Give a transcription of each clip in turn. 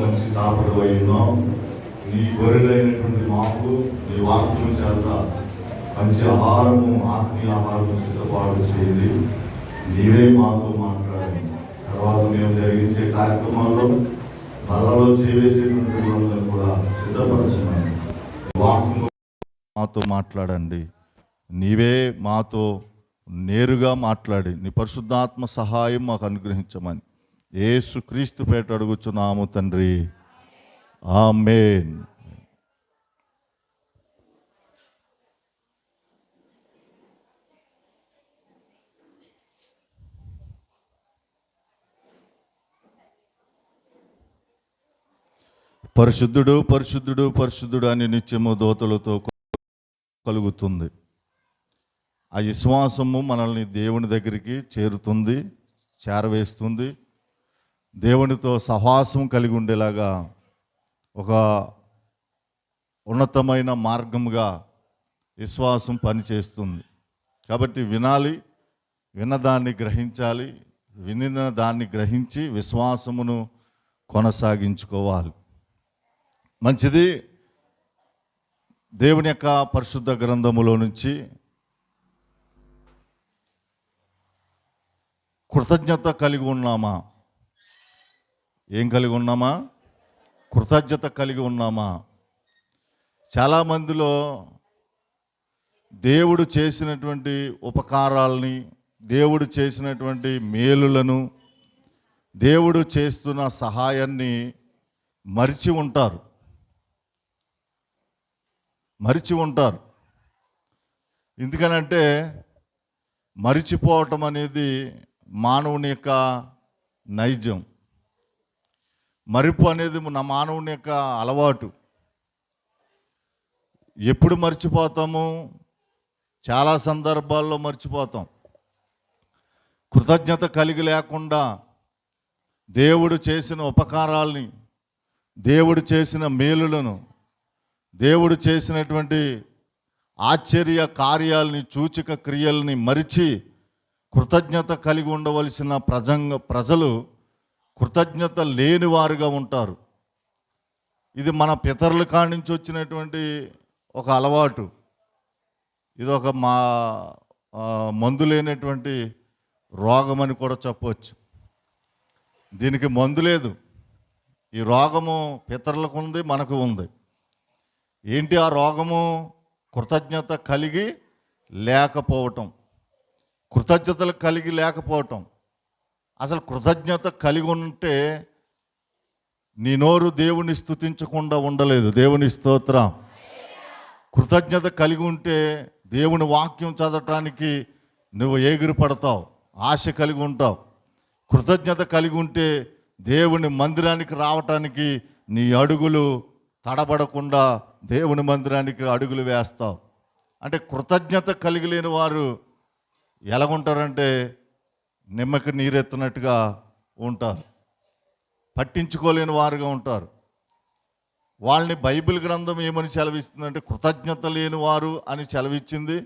మంచి కాపడవై ఉన్నాం. నీ గొర్రెలైనటువంటి మాకు నీ వాక్యం చేత మంచి ఆహారము, ఆత్మీయ ఆహారము సిద్ధపాటు చేయాలి. నీవే మాతో మాట్లాడాలి. తర్వాత మేము జరిగించే కార్యక్రమాల్లో బలలో చేసేటువంటి వాళ్ళని కూడా సిద్ధపరచమని వాక్యం మాతో మాట్లాడండి. నీవే మాతో నేరుగా మాట్లాడి నీ పరిశుద్ధాత్మ సహాయం మాకు అనుగ్రహించమని యేసుక్రీస్తు పేట అడుగుచున్నాము తండ్రి, ఆమేన్. పరిశుద్ధుడు పరిశుద్ధుడు పరిశుద్ధుడు అని నిత్యము దోతలతో కలుగుతుంది. ఆ విశ్వాసము మనల్ని దేవుని దగ్గరికి చేరుతుంది, చేరవేస్తుంది. దేవునితో సహవాసం కలిగి ఉండేలాగా ఒక ఉన్నతమైన మార్గముగా విశ్వాసం పనిచేస్తుంది. కాబట్టి వినాలి, విన్నదాన్ని గ్రహించాలి, వినిన దాన్ని గ్రహించి విశ్వాసమును కొనసాగించుకోవాలి. మంచిది. దేవుని యొక్క పరిశుద్ధ గ్రంథములో నుంచి కృతజ్ఞత కలిగి ఉన్నామా? ఏం కలిగి ఉన్నామా? కృతజ్ఞత కలిగి ఉన్నామా? చాలామందిలో దేవుడు చేసినటువంటి ఉపకారాలని, దేవుడు చేసినటువంటి మేలులను, దేవుడు చేస్తున్న సహాయాన్ని మరిచి ఉంటారు. ఎందుకనంటే మరిచిపోవటం అనేది మానవుని యొక్క నైజం. మరుపు అనేది నా మానవుని యొక్క అలవాటు. ఎప్పుడు మర్చిపోతాము? చాలా సందర్భాల్లో మర్చిపోతాం. కృతజ్ఞత కలిగి లేకుండా దేవుడు చేసిన ఉపకారాల్ని, దేవుడు చేసిన మేలులను, దేవుడు చేసినటువంటి ఆశ్చర్య కార్యాలని, సూచక క్రియల్ని మరిచి కృతజ్ఞత కలిగి ఉండవలసిన ప్రజలు కృతజ్ఞత లేని వారుగా ఉంటారు. ఇది మన పితరుల కాడి నుంచి వచ్చినటువంటి ఒక అలవాటు. ఇది ఒక మందు లేనటువంటి రోగం అని కూడా చెప్పవచ్చు. దీనికి మందు లేదు. ఈ రోగము పితరులకు ఉంది, మనకు ఉంది. ఏంటి ఆ రోగము? కృతజ్ఞత కలిగి లేకపోవటం. కృతజ్ఞతలు కలిగి లేకపోవటం. అసలు కృతజ్ఞత కలిగి ఉంటే నీ నోరు దేవుని స్తుతించకుండా ఉండలేదు. దేవుని స్తోత్రం. కృతజ్ఞత కలిగి ఉంటే దేవుని వాక్యం చదవటానికి నువ్వు ఎగిరిపడతావు, ఆశ కలిగి ఉంటావు. కృతజ్ఞత కలిగి ఉంటే దేవుని మందిరానికి రావటానికి నీ అడుగులు తడబడకుండా దేవుని మందిరానికి అడుగులు వేస్తావు. అంటే కృతజ్ఞత కలిగి లేని వారు ఎలాగుంటారంటే నిమ్మకి నీరెత్తినట్టుగా ఉంటారు, పట్టించుకోలేని వారుగా ఉంటారు. వాళ్ళని బైబిల్ గ్రంథం ఏమని సెలవిస్తుందంటే కృతజ్ఞత లేని వారు అని సెలవిచ్చింది.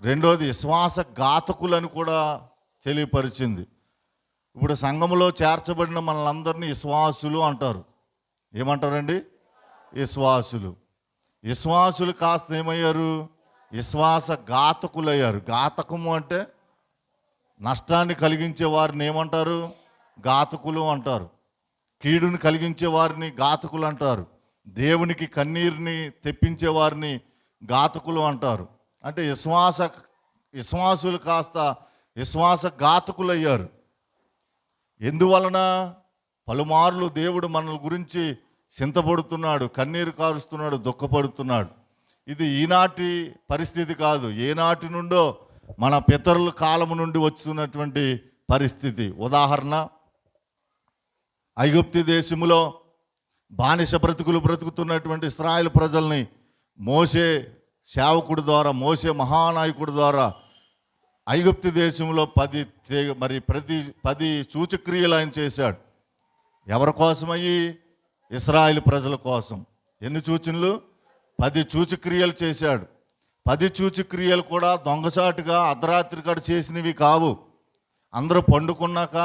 రెండోది విశ్వాసఘాతకులని కూడా తెలియపరిచింది. ఇప్పుడు సంఘంలో చేర్చబడిన మనలందరినీ విశ్వాసులు అంటారు. ఏమంటారండి? విశ్వాసులు. విశ్వాసులు కాస్త ఏమయ్యారు? విశ్వాసఘాతకులయ్యారు. ఘాతకము అంటే నష్టాన్ని కలిగించే వారిని ఏమంటారు? ఘాతకులు అంటారు. కీడుని కలిగించే వారిని ఘాతకులు అంటారు. దేవునికి కన్నీరుని తెప్పించే వారిని ఘాతకులు అంటారు. అంటే విశ్వాసులు కాస్త విశ్వాసఘాతకులు అయ్యారు. ఎందువలన? పలుమార్లు దేవుడు మన గురించి చింతపడుతున్నాడు, కన్నీరు కారుస్తున్నాడు, దుఃఖపడుతున్నాడు. ఇది ఈనాటి పరిస్థితి కాదు, ఏనాటి నుండో మన పితరుల కాలము నుండి వస్తున్నటువంటి పరిస్థితి. ఉదాహరణ, ఐగుప్తు దేశములో బానిస బ్రతుకుతున్నటువంటి ఇశ్రాయేలు ప్రజల్ని మోషే సేవకుడి ద్వారా, మోషే మహానాయకుడి ద్వారా ఐగుప్తు దేశంలో 10 సూచక్రియలు ఆయన చేశాడు. ఎవరి కోసమయ్యి? ఇశ్రాయేలు ప్రజల కోసం. ఎన్ని సూచనలు? 10 సూచక్రియలు చేశాడు. 10 సూచక్రియలు కూడా దొంగసాటుగా అర్ధరాత్రి కాడ చేసినవి కావు. అందరూ పండుకున్నాక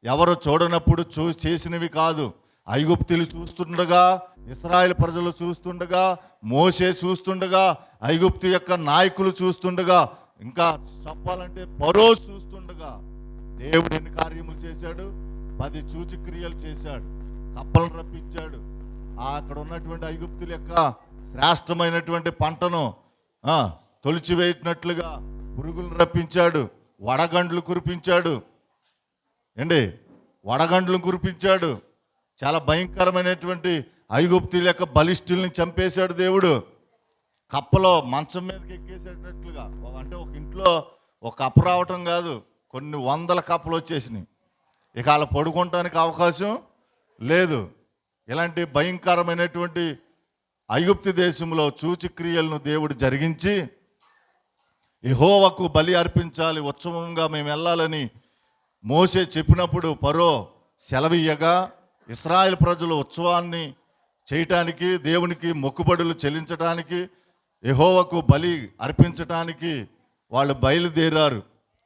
ఎవరు చూడనప్పుడు చేసినవి కాదు. ఐగుప్తులు చూస్తుండగా, ఇశ్రాయేలు ప్రజలు చూస్తుండగా, మోషే చూస్తుండగా, ఐగుప్తు యొక్క నాయకులు చూస్తుండగా, ఇంకా చెప్పాలంటే ఫరో చూస్తుండగా దేవుడు ఎన్ని కార్యములు చేశాడు? 10 సూచక్రియలు చేశాడు. కప్పలను రప్పించాడు. అక్కడ ఉన్నటువంటి ఐగుప్తుల యొక్క శ్రేష్టమైనటువంటి పంటను తొలిచివేసినట్లుగా పురుగులను రప్పించాడు. వడగండ్లు కురిపించాడు. వడగండ్లు కురిపించాడు. చాలా భయంకరమైనటువంటి ఐగుప్తుల యొక్క బలిష్ఠుల్ని చంపేశాడు దేవుడు. కప్పలో మంచం మీదకి ఎక్కేసేటట్లుగా, అంటే ఒక ఇంట్లో ఒక కప్ప రావటం కాదు, కొన్ని వందల కప్పలు వచ్చేసినాయి. ఇక అలా పడుకోవటానికి అవకాశం లేదు. ఇలాంటి భయంకరమైనటువంటి ఐగుప్తు దేశంలో సూచక్రియలను దేవుడు జరిగించి యెహోవాకు బలి అర్పించాలి, ఉత్సవంగా మేము వెళ్ళాలని మోషే చెప్పినప్పుడు ఫరో సెలవియ్యగా ఇశ్రాయేలు ప్రజలు ఉత్సవాన్ని చేయటానికి, దేవునికి మొక్కుబడులు చెల్లించడానికి, యెహోవాకు బలి అర్పించటానికి వాళ్ళు బయలుదేరారు.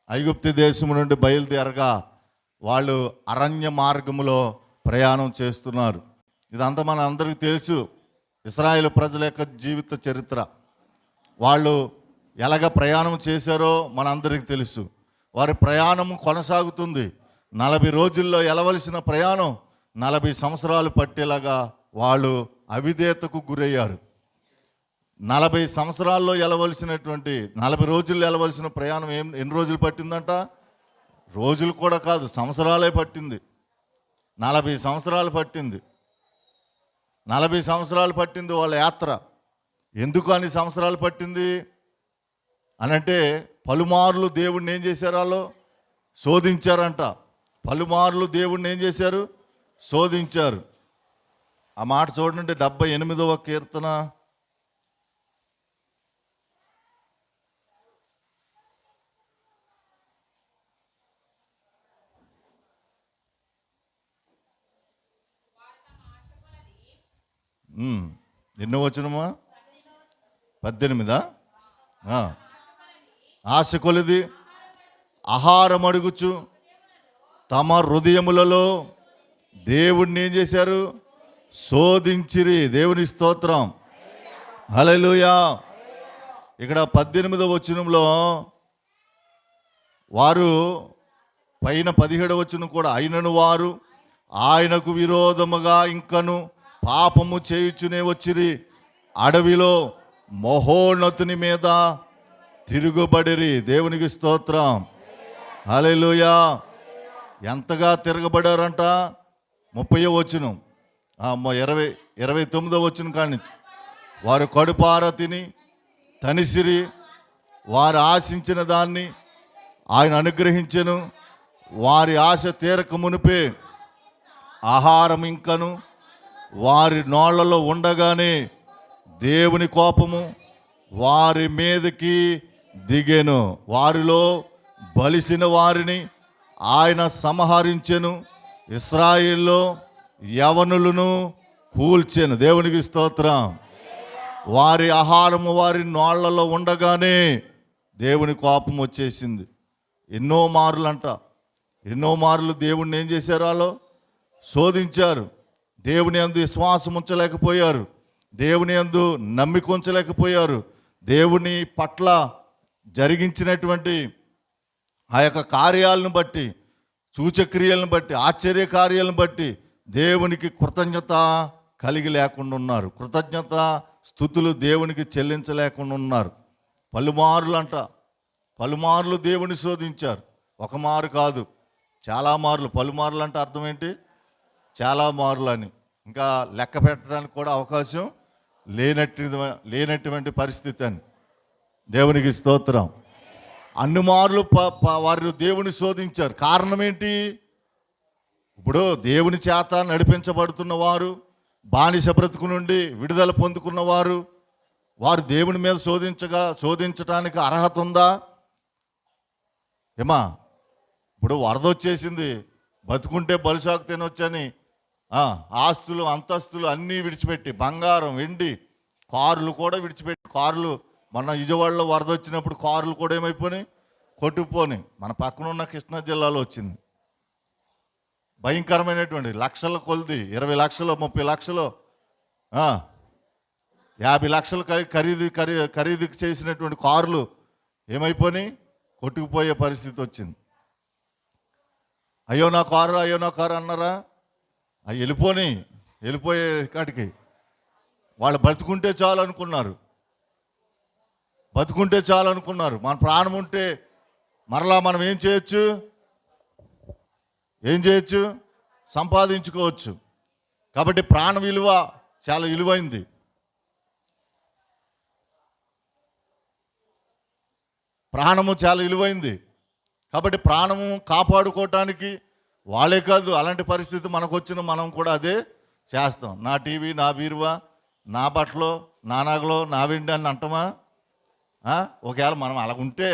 ఐగుప్తు దేశం నుండి బయలుదేరగా వాళ్ళు అరణ్య మార్గములో ప్రయాణం చేస్తున్నారు. ఇదంతా మన అందరికీ తెలుసు. ఇశ్రాయేలు ప్రజల యొక్క జీవిత చరిత్ర. వాళ్ళు ఎలాగ ప్రయాణం చేశారో మనందరికీ తెలుసు. వారి ప్రయాణం కొనసాగుతుంది. 40 రోజుల్లో వెళ్ళవలసిన ప్రయాణం 40 సంవత్సరాలు పట్టేలాగా వాళ్ళు అవిధేయతకు గురయ్యారు. 40 సంవత్సరాల్లో వెళ్ళవలసినటువంటి 40 రోజుల్లో వెళ్ళవలసిన ప్రయాణం ఎన్ని రోజులు పట్టిందంట? రోజులు కూడా కాదు, సంవత్సరాలే పట్టింది. 40 సంవత్సరాలు పట్టింది. 40 సంవత్సరాలు పట్టింది వాళ్ళ యాత్ర. ఎందుకు అన్ని సంవత్సరాలు పట్టింది అనంటే, పలుమార్లు దేవుణ్ణి ఏం చేశారు? వాళ్ళు శోధించారంట. పలుమార్లు దేవుణ్ణి ఏం చేశారు? శోధించారు. ఆ మాట చూడండి, 78వ కీర్తన 8వ వచనమా 18? ఆశ కొలిది ఆహారం అడుగుచు తమ హృదయములలో దేవుణ్ణి ఏం చేశారు? శోధించిరి. దేవుని స్తోత్రం, హల్లెలూయా. ఇక్కడ 18వ వచనంలో వారు పైన 17వ వచనం కూడా, అయినను వారు ఆయనకు విరోధముగా ఇంకను పాపము చేయుచునే వచ్చిరి, అడవిలో మహోన్నతుని మీద తిరుగుబడిరి. దేవునికి స్తోత్రం, హల్లెలూయా. ఎంతగా తిరగబడారంట? 30వ వచనం 29వ వచనం కానీ, వారు కడుపార తిని తనిసిరి, వారు ఆశించిన దాన్ని ఆయన అనుగ్రహించెను. వారి ఆశ తీరక మునిపే ఆహారం ఇంకను వారి నోళ్లలో ఉండగానే దేవుని కోపము వారి మీదకి దిగెను. వారిలో బలిసిన వారిని ఆయన సంహరించెను, ఇశ్రాయేల్లో యవనులను కూల్చెను. దేవునికి స్తోత్రం. వారి ఆహారము వారి నోళ్లలో ఉండగానే దేవుని కోపం వచ్చేసింది. ఎన్నో మార్లు దేవుణ్ణి ఏం చేశారు? వాళ్ళు శోధించారు. దేవుని యందు విశ్వాసం ఉంచలేకపోయారు. దేవుని యందు నమ్మిక ఉంచలేకపోయారు. దేవుని పట్ల జరిగించినటువంటి ఆ యొక్క కార్యాలను బట్టి, సూచక్రియలను బట్టి, ఆశ్చర్య కార్యాలను బట్టి దేవునికి కృతజ్ఞత కలిగి లేకుండా ఉన్నారు. కృతజ్ఞత స్తుతులు దేవునికి చెల్లించలేకుండా ఉన్నారు. పలుమార్లు దేవుని శోధించారు. ఒక మారు కాదు, చాలా మార్లు. పలుమార్లు అంటే అర్థం ఏంటి? చాలా మార్లు అని. ఇంకా లెక్క పెట్టడానికి కూడా అవకాశం లేనటువంటి పరిస్థితి అని. దేవునికి స్తోత్రం. అన్ని మార్లు వారు దేవుని శోధించారు. కారణం ఏంటి? ఇప్పుడు దేవుని చేత నడిపించబడుతున్న వారు, బానిస బ్రతుకు నుండి విడుదల పొందుకున్నవారు, వారు దేవుని మీద శోధించడానికి అర్హత ఉందా? ఏమా, ఇప్పుడు వరద వచ్చేసింది, బతుకుంటే బలిసాకు తినొచ్చని ఆస్తులు అంతస్తులు అన్నీ విడిచిపెట్టి, బంగారం వెండి కార్లు కూడా విడిచిపెట్టి, కార్లు మొన్న విజయవాడలో వరద వచ్చినప్పుడు కార్లు కూడా ఏమైపోయినాయి? కొట్టుకుపోయి. మన పక్కన ఉన్న కృష్ణా జిల్లాలో వచ్చింది. భయంకరమైనటువంటి లక్షల కొలిది, 20 లక్షలు, 30 లక్షలు, 50 లక్షలు ఖరీదు చేసినటువంటి కార్లు ఏమైపోయి కొట్టుకుపోయే పరిస్థితి వచ్చింది. అయ్యో నా కారు అన్నారా? అవి వెళ్ళిపోయే కాటికి వాళ్ళు బతుకుంటే చాలు అనుకున్నారు. మన ప్రాణం ఉంటే మరలా మనం ఏం చేయొచ్చు? సంపాదించుకోవచ్చు. కాబట్టి ప్రాణ విలువ చాలా విలువైంది. ప్రాణము చాలా విలువైంది. కాబట్టి ప్రాణము కాపాడుకోవటానికి వాళ్ళే కాదు, అలాంటి పరిస్థితి మనకు వచ్చిన మనం కూడా అదే చేస్తాం. నా టీవీ, నా బీరువా, నా బట్టలు, నా నగలు, నా వెండి అని అంటామా? ఒకవేళ మనం అలాగుంటే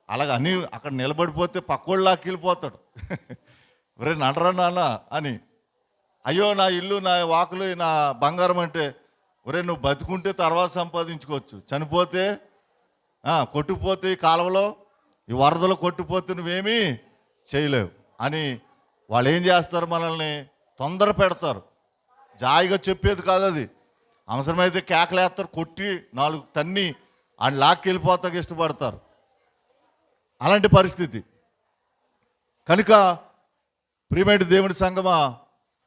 అన్ని అక్కడ నిలబడిపోతే పక్కోళ్ళు లాక్కెళ్ళిపోతాడు. ఒరే నడరా నాన్న అని. అయ్యో నా ఇల్లు, నా వాకులు, నా బంగారం అంటే, ఒరే నువ్వు బతుకుంటే తర్వాత సంపాదించుకోవచ్చు, చనిపోతే కొట్టుకుపోతే ఈ కాలువలో, ఈ వరదలో కొట్టుకుపోతే నువ్వేమీ చేయలేవు అని వాళ్ళు ఏం చేస్తారు? మనల్ని తొందర పెడతారు. జాయిగా చెప్పేది కాదు అది. అవసరమైతే కేకలేస్తారు, కొట్టి 4 తన్ని ఆయన లాక్కెళ్ళిపోతాకి ఇష్టపడతారు. అలాంటి పరిస్థితి కనుక ప్రియమైన దేవుని సంగమా,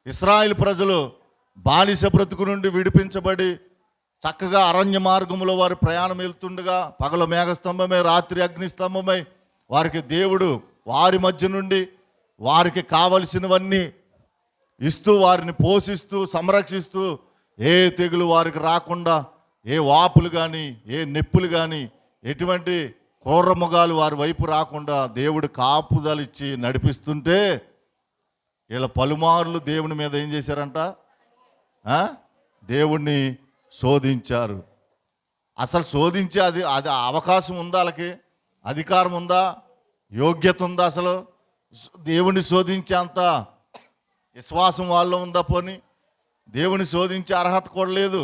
ఇశ్రాయేలు ప్రజలు బానిస బ్రతుకు నుండి విడిపించబడి చక్కగా అరణ్య మార్గంలో వారి ప్రయాణం వెళ్తుండగా, పగలు మేఘస్తంభమై రాత్రి అగ్నిస్తంభమై వారికి దేవుడు వారి మధ్య నుండి వారికి కావలసినవన్నీ ఇస్తూ, వారిని పోషిస్తూ, సంరక్షిస్తూ, ఏ తెగులు వారికి రాకుండా, ఏ వాపులు కానీ, ఏ నొప్పులు కానీ, ఎటువంటి క్రూరముగాలు వారి వైపు రాకుండా దేవుడు కాపుదలిచ్చి నడిపిస్తుంటే, వీళ్ళ పలుమార్లు దేవుని మీద ఏం చేశారంట? దేవుణ్ణి శోధించారు. అసలు శోధించే అది అవకాశం ఉందా? వాళ్ళకి అధికారం ఉందా? యోగ్యత ఉందా? అసలు దేవుణ్ణి శోధించే అంత విశ్వాసం వాళ్ళలో ఉందా? పోని దేవుని శోధించే అర్హత కూడా లేదు.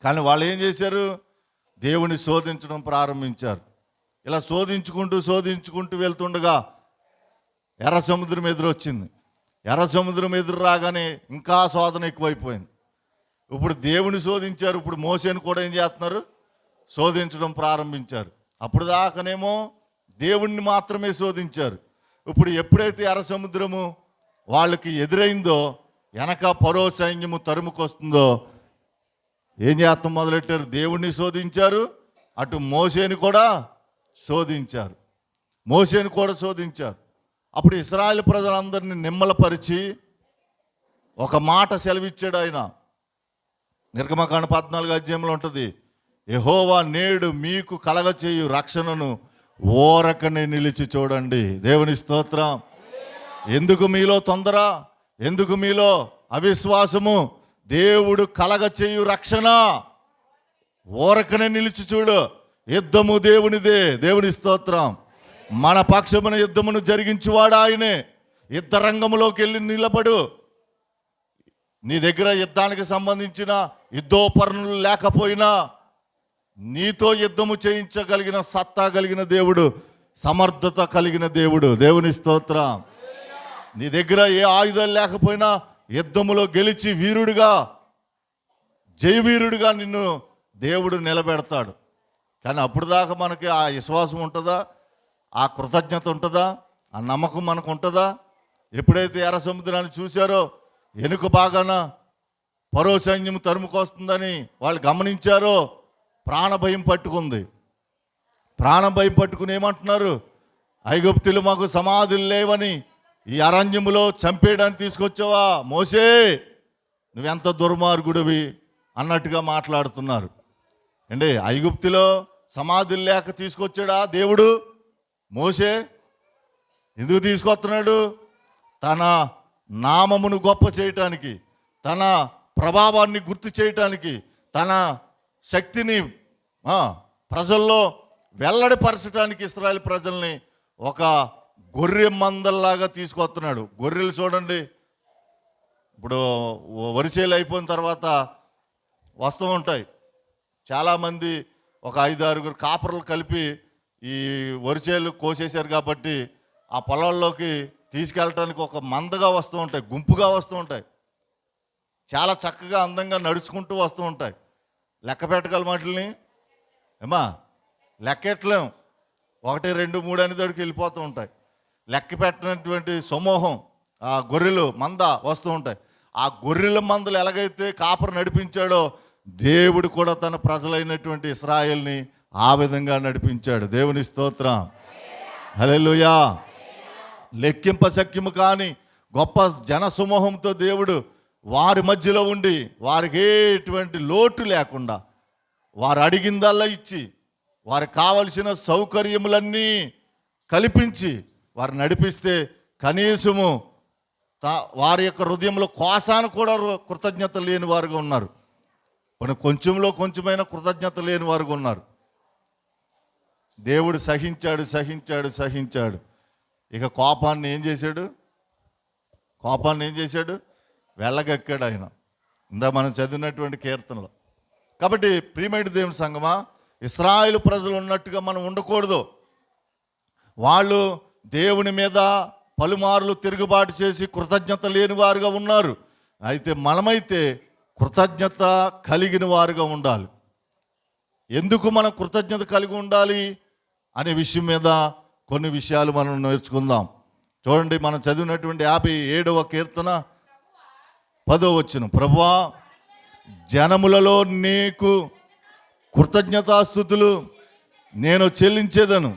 కానీ వాళ్ళు ఏం చేశారు? దేవుని శోధించడం ప్రారంభించారు. ఇలా శోధించుకుంటూ వెళ్తుండగా ఎర్ర సముద్రం ఎదురొచ్చింది. ఎర్ర సముద్రం ఎదురు రాగానే ఇంకా శోధన ఎక్కువైపోయింది. ఇప్పుడు దేవుని శోధించారు, ఇప్పుడు మోసేని కూడా ఏం చేస్తున్నారు? శోధించడం ప్రారంభించారు. అప్పుడు దాకానేమో దేవుణ్ణి మాత్రమే శోధించారు. ఇప్పుడు ఎప్పుడైతే ఎర్ర సముద్రము వాళ్ళకి ఎదురైందో, వెనక ఫరో సైన్యము తరుముకొస్తుందో, ఏం చేస్తాం మొదలెట్టారు? దేవుణ్ణి శోధించారు, అటు మోసేని కూడా శోధించారు. అప్పుడు ఇశ్రాయేలు ప్రజలందరినీ నిమ్మలపరిచి ఒక మాట సెలవిచ్చాడు ఆయన. నిర్గమకాండ 14 అధ్యాయంలో ఉంటుంది, యెహోవా నేడు మీకు కలగచేయు రక్షణను ఓరకనే నిలిచి చూడండి. దేవుని స్తోత్రం. ఎందుకు మీలో తొందర? ఎందుకు మీలో అవిశ్వాసము? దేవుడు కలగచేయు రక్షణ ఓరకనే నిలిచి చూడు. యుద్ధము దేవునిదే. దేవుని స్తోత్రం. మన పక్షమున యుద్ధమును జరిగించువాడు ఆయనే. యుద్ధ రంగంలోకి వెళ్ళి నిలబడు. నీ దగ్గర యుద్ధానికి సంబంధించిన యుద్ధోపరణలు లేకపోయినా నీతో యుద్ధము చేయించగలిగిన సత్తా కలిగిన దేవుడు, సమర్థత కలిగిన దేవుడు. దేవుని స్తోత్రం. నీ దగ్గర ఏ ఆయుధాలు లేకపోయినా యుద్ధములో గెలిచి వీరుడిగా, జయవీరుడిగా నిన్ను దేవుడు నిలబెడతాడు. కానీ అప్పుడు దాకా మనకి ఆ విశ్వాసం ఉంటుందా? ఆ కృతజ్ఞత ఉంటుందా? ఆ నమ్మకం మనకు ఉంటుందా? ఎప్పుడైతే ఎర్ర సముద్రాన్ని చూశారో, వెనుక బాగాన ఫరో సైన్యం తరుముకొస్తుందని వాళ్ళు గమనించారో, ప్రాణభయం పట్టుకుంది. ప్రాణభయం పట్టుకుని ఏమంటున్నారు? ఐగుప్తులు మాకు సమాధులు లేవని ఈ అరణ్యములో చంపేయడానికి తీసుకొచ్చావా మోసే? నువ్వెంత దుర్మార్గుడివి అన్నట్టుగా మాట్లాడుతున్నారు. అండి, ఐగుప్తులో సమాధులు లేక తీసుకొచ్చాడా దేవుడు? మోసే ఎందుకు తీసుకొస్తున్నాడు? తన నామమును గొప్ప చేయటానికి, తన ప్రభావాన్ని గుర్తు చేయటానికి, తన శక్తిని ప్రజల్లో వెల్లడిపరచడానికి ఇశ్రాయేలు ప్రజల్ని ఒక గొర్రె మందల్లాగా తీసుకొస్తున్నాడు. గొర్రెలు చూడండి, ఇప్పుడు వరిసేలు అయిపోయిన తర్వాత వస్తూ ఉంటాయి. చాలామంది ఒక 5-6 కాపర్లు కలిపి ఈ వరిసేలు కోసేశారు కాబట్టి ఆ పొలాల్లోకి తీసుకెళ్ళటానికి ఒక మందగా వస్తూ ఉంటాయి, గుంపుగా వస్తూ ఉంటాయి, చాలా చక్కగా అందంగా నడుచుకుంటూ వస్తూ ఉంటాయి. లెక్క పెట్టగల వాటిని ఏమా లెక్కెట్టలేం, 1 2 3 అనే దగ్గరికి వెళ్ళిపోతూ ఉంటాయి. లెక్క పెట్టినటువంటి సమూహం ఆ గొర్రెలు మంద వస్తూ ఉంటాయి. ఆ గొర్రెల మందలు ఎలాగైతే కాపరి నడిపించాడో దేవుడు కూడా తన ప్రజలైనటువంటి ఇశ్రాయేల్ని ఆ విధంగా నడిపించాడు. దేవుని స్తోత్రం, హల్లెలూయా. లెక్కింపశక్యము కాని గొప్ప జన సమూహంతో దేవుడు వారి మధ్యలో ఉండి వారికి ఎటువంటి లోటు లేకుండా వారు అడిగిందల్లా ఇచ్చి వారికి కావలసిన సౌకర్యములన్నీ కల్పించి వారు నడిపిస్తే కనీసము వారి యొక్క హృదయంలో కోసాను కూడా కృతజ్ఞత లేని వారుగా ఉన్నారు. కొంచెంలో కొంచెమైన కృతజ్ఞత లేని వారుగా ఉన్నారు. దేవుడు సహించాడు సహించాడు సహించాడు. ఇక కోపాన్ని ఏం చేశాడు? వెళ్ళగక్కాడు ఆయన. ఇందా మనం చదివినటువంటి కీర్తనలో. కాబట్టి ప్రియమైన దేవుని సంగమా, ఇశ్రాయేలు ప్రజలు ఉన్నట్టుగా మనం ఉండకూడదు. వాళ్ళు దేవుని మీద పలుమార్లు తిరుగుబాటు చేసి కృతజ్ఞత లేని వారుగా ఉన్నారు. అయితే మనమైతే కృతజ్ఞత కలిగిన వారుగా ఉండాలి. ఎందుకు మనం కృతజ్ఞత కలిగి ఉండాలి అనే విషయం మీద కొన్ని విషయాలు మనం నేర్చుకుందాం. చూడండి, మనం చదివినటువంటి 57వ కీర్తన 10వ వచనం. ప్రభువా, జనములలో నీకు కృతజ్ఞతాస్తుతులు నేను చెల్లించేదను,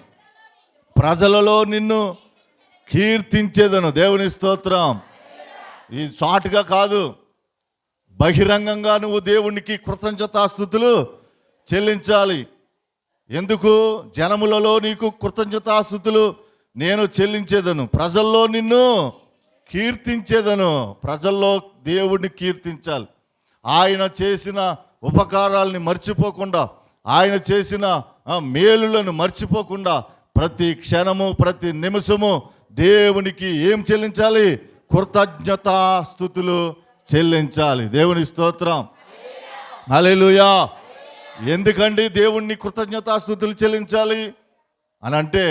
ప్రజలలో నిన్ను కీర్తించేదను. దేవుని స్తోత్రం. ఈ చాటుగా కాదు, బహిరంగంగా నువ్వు దేవునికి కృతజ్ఞతాస్తుతులు చెల్లించాలి. ఎందుకు? జనములలో నీకు కృతజ్ఞతాస్తుతులు నేను చెల్లించేదను, ప్రజల్లో నిన్ను కీర్తించేదను. ప్రజల్లో దేవుడిని కీర్తించాలి. ఆయన చేసిన ఉపకారాలని మర్చిపోకుండా, ఆయన చేసిన మేలులను మర్చిపోకుండా ప్రతి క్షణము ప్రతి నిమిషము దేవునికి ఏం చెల్లించాలి? కృతజ్ఞతాస్తుతులు చెల్లించాలి. దేవుని స్తోత్రం, హల్లెలూయా. ఎందుకండి దేవుణ్ణి కృతజ్ఞతాస్తుతులు చెల్లించాలి అని అంటే,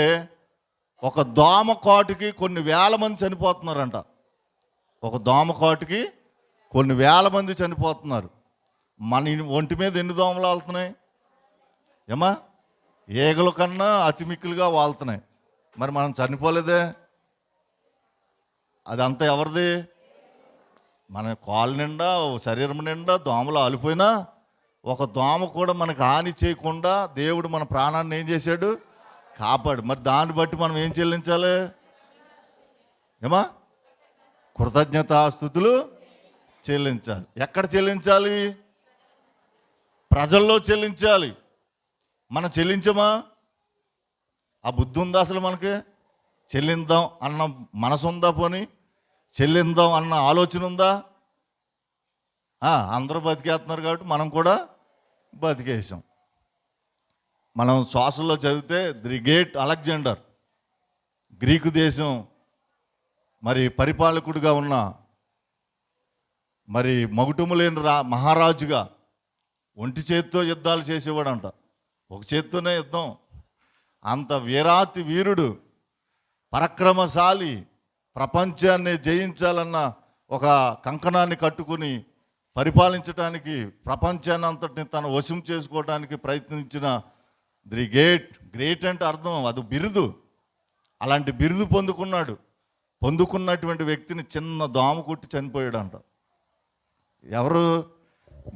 ఒక దోమ కాటుకి కొన్ని వేల మంది చనిపోతున్నారంట. ఒక దోమ కాటుకి కొన్ని వేల మంది చనిపోతున్నారు. మన ఒంటి మీద ఎన్ని దోమలు వాళ్తున్నాయి ఏమా? ఈగల కన్నా అతిమిక్కులుగా వాళ్తున్నాయి. మరి మనం చనిపోలేదే. అదంతా ఎవరిది? మన కాళ్ళ నిండా శరీరం నిండా దోమలు ఆలిపోయినా ఒక దోమ కూడా మనకు హాని చేయకుండా దేవుడు మన ప్రాణాన్ని ఏం చేశాడు? కాపాడు. మరి దాన్ని బట్టి మనం ఏం చెల్లించాలి ఏమా? కృతజ్ఞతాస్తుతులు చెల్లించాలి. ఎక్కడ చెల్లించాలి? ప్రజల్లో చెల్లించాలి. మనం చెల్లించమా? ఆ బుద్ధి ఉందా అసలు మనకి? చెల్లిందాం అన్న మనసు ఉందా? పోనీ చెల్లిందాం అన్న ఆలోచన ఉందా? అందరూ బతికేస్తున్నారు కాబట్టి మనం కూడా బతికేసాం. మనం శ్వాసల్లో చదివితే ది గ్రేట్ అలెగ్జాండర్, గ్రీకు దేశం మరి పరిపాలకుడిగా ఉన్న మరి మగుటము లేని మహారాజుగా ఒంటి చేత్తో యుద్ధాలు చేసేవాడంట. ఒక చేత్తోనే యుద్ధం. అంత వీరాతి వీరుడు, పరాక్రమశాలి, ప్రపంచాన్ని జయించాలన్న ఒక కంకణాన్ని కట్టుకుని పరిపాలించడానికి, ప్రపంచాన్ని అంతటిని తన వశం చేసుకోవడానికి ప్రయత్నించిన ది గ్రేట్ అంటే అర్థం అది బిరుదు. అలాంటి బిరుదు పొందుకున్నటువంటి వ్యక్తిని చిన్న దోమ కుట్టి చనిపోయాడంట. ఎవరు?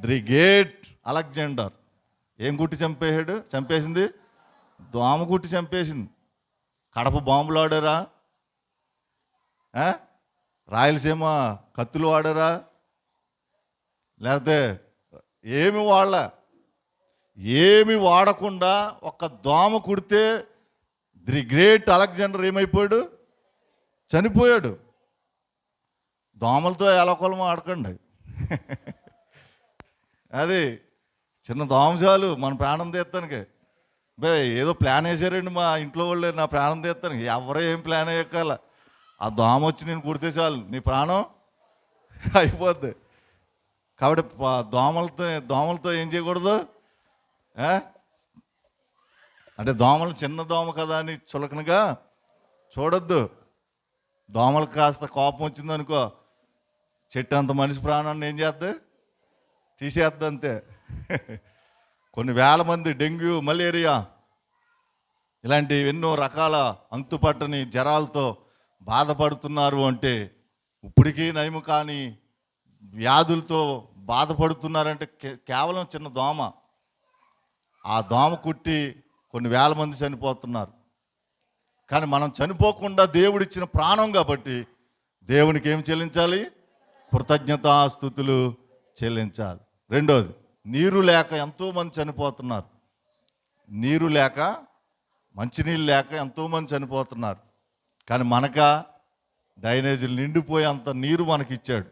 The great Alexander. ఏం కుట్టి చంపేసింది? దోమ కుట్టి చంపేసింది. కడప బాంబులు ఆడారా? రాయలసీమ కత్తులు వాడారా? లేకపోతే ఏమి వాడకుండా ఒక్క దోమ కుడితే ది గ్రేట్ అలెగ్జాండర్ ఏమైపోయాడు? చనిపోయాడు. దోమలతో ఎలకొలమో ఆడకండి. అది చిన్న దోమ చాలు మన ప్రాణం తీస్తానికి. ఏదో ప్లాన్ వేసారండి మా ఇంట్లో వాళ్ళు నా ప్రాణం తీస్తానికి. ఎవరో ఏం ప్లాన్ వేయకాల, ఆ దోమ వచ్చి నేను కుడితే చాలు నీ ప్రాణం అయిపోద్ది. కాబట్టి దోమలతో ఏం చేయకూడదు అంటే దోమలు చిన్న దోమ కదా అని చులకనగా చూడొద్దు. దోమలకు కాస్త కోపం వచ్చిందనుకో, చెట్టు అంత మనిషి ప్రాణాన్ని ఏం చేద్ది? తీసేద్ది అంతే. కొన్ని వేల మంది డెంగ్యూ, మలేరియా ఇలాంటి ఎన్నో రకాల అంతుపట్టని జ్వరాలతో బాధపడుతున్నారు అంటే, ఇప్పటికీ నయము కాని వ్యాధులతో బాధపడుతున్నారంటే కేవలం చిన్న దోమ. ఆ దోమ కుట్టి కొన్ని వేల మంది చనిపోతున్నారు. కానీ మనం చనిపోకుండా దేవుడిచ్చిన ప్రాణం కాబట్టి దేవునికి ఏం చెల్లించాలి? కృతజ్ఞతాస్తుతులు చెల్లించాలి. రెండోది, నీరు లేక ఎంతోమంది చనిపోతున్నారు. నీరు లేక, మంచినీళ్ళు లేక ఎంతోమంది చనిపోతున్నారు. కానీ డ్రైనేజీలు నిండిపోయి అంత నీరు మనకిచ్చాడు.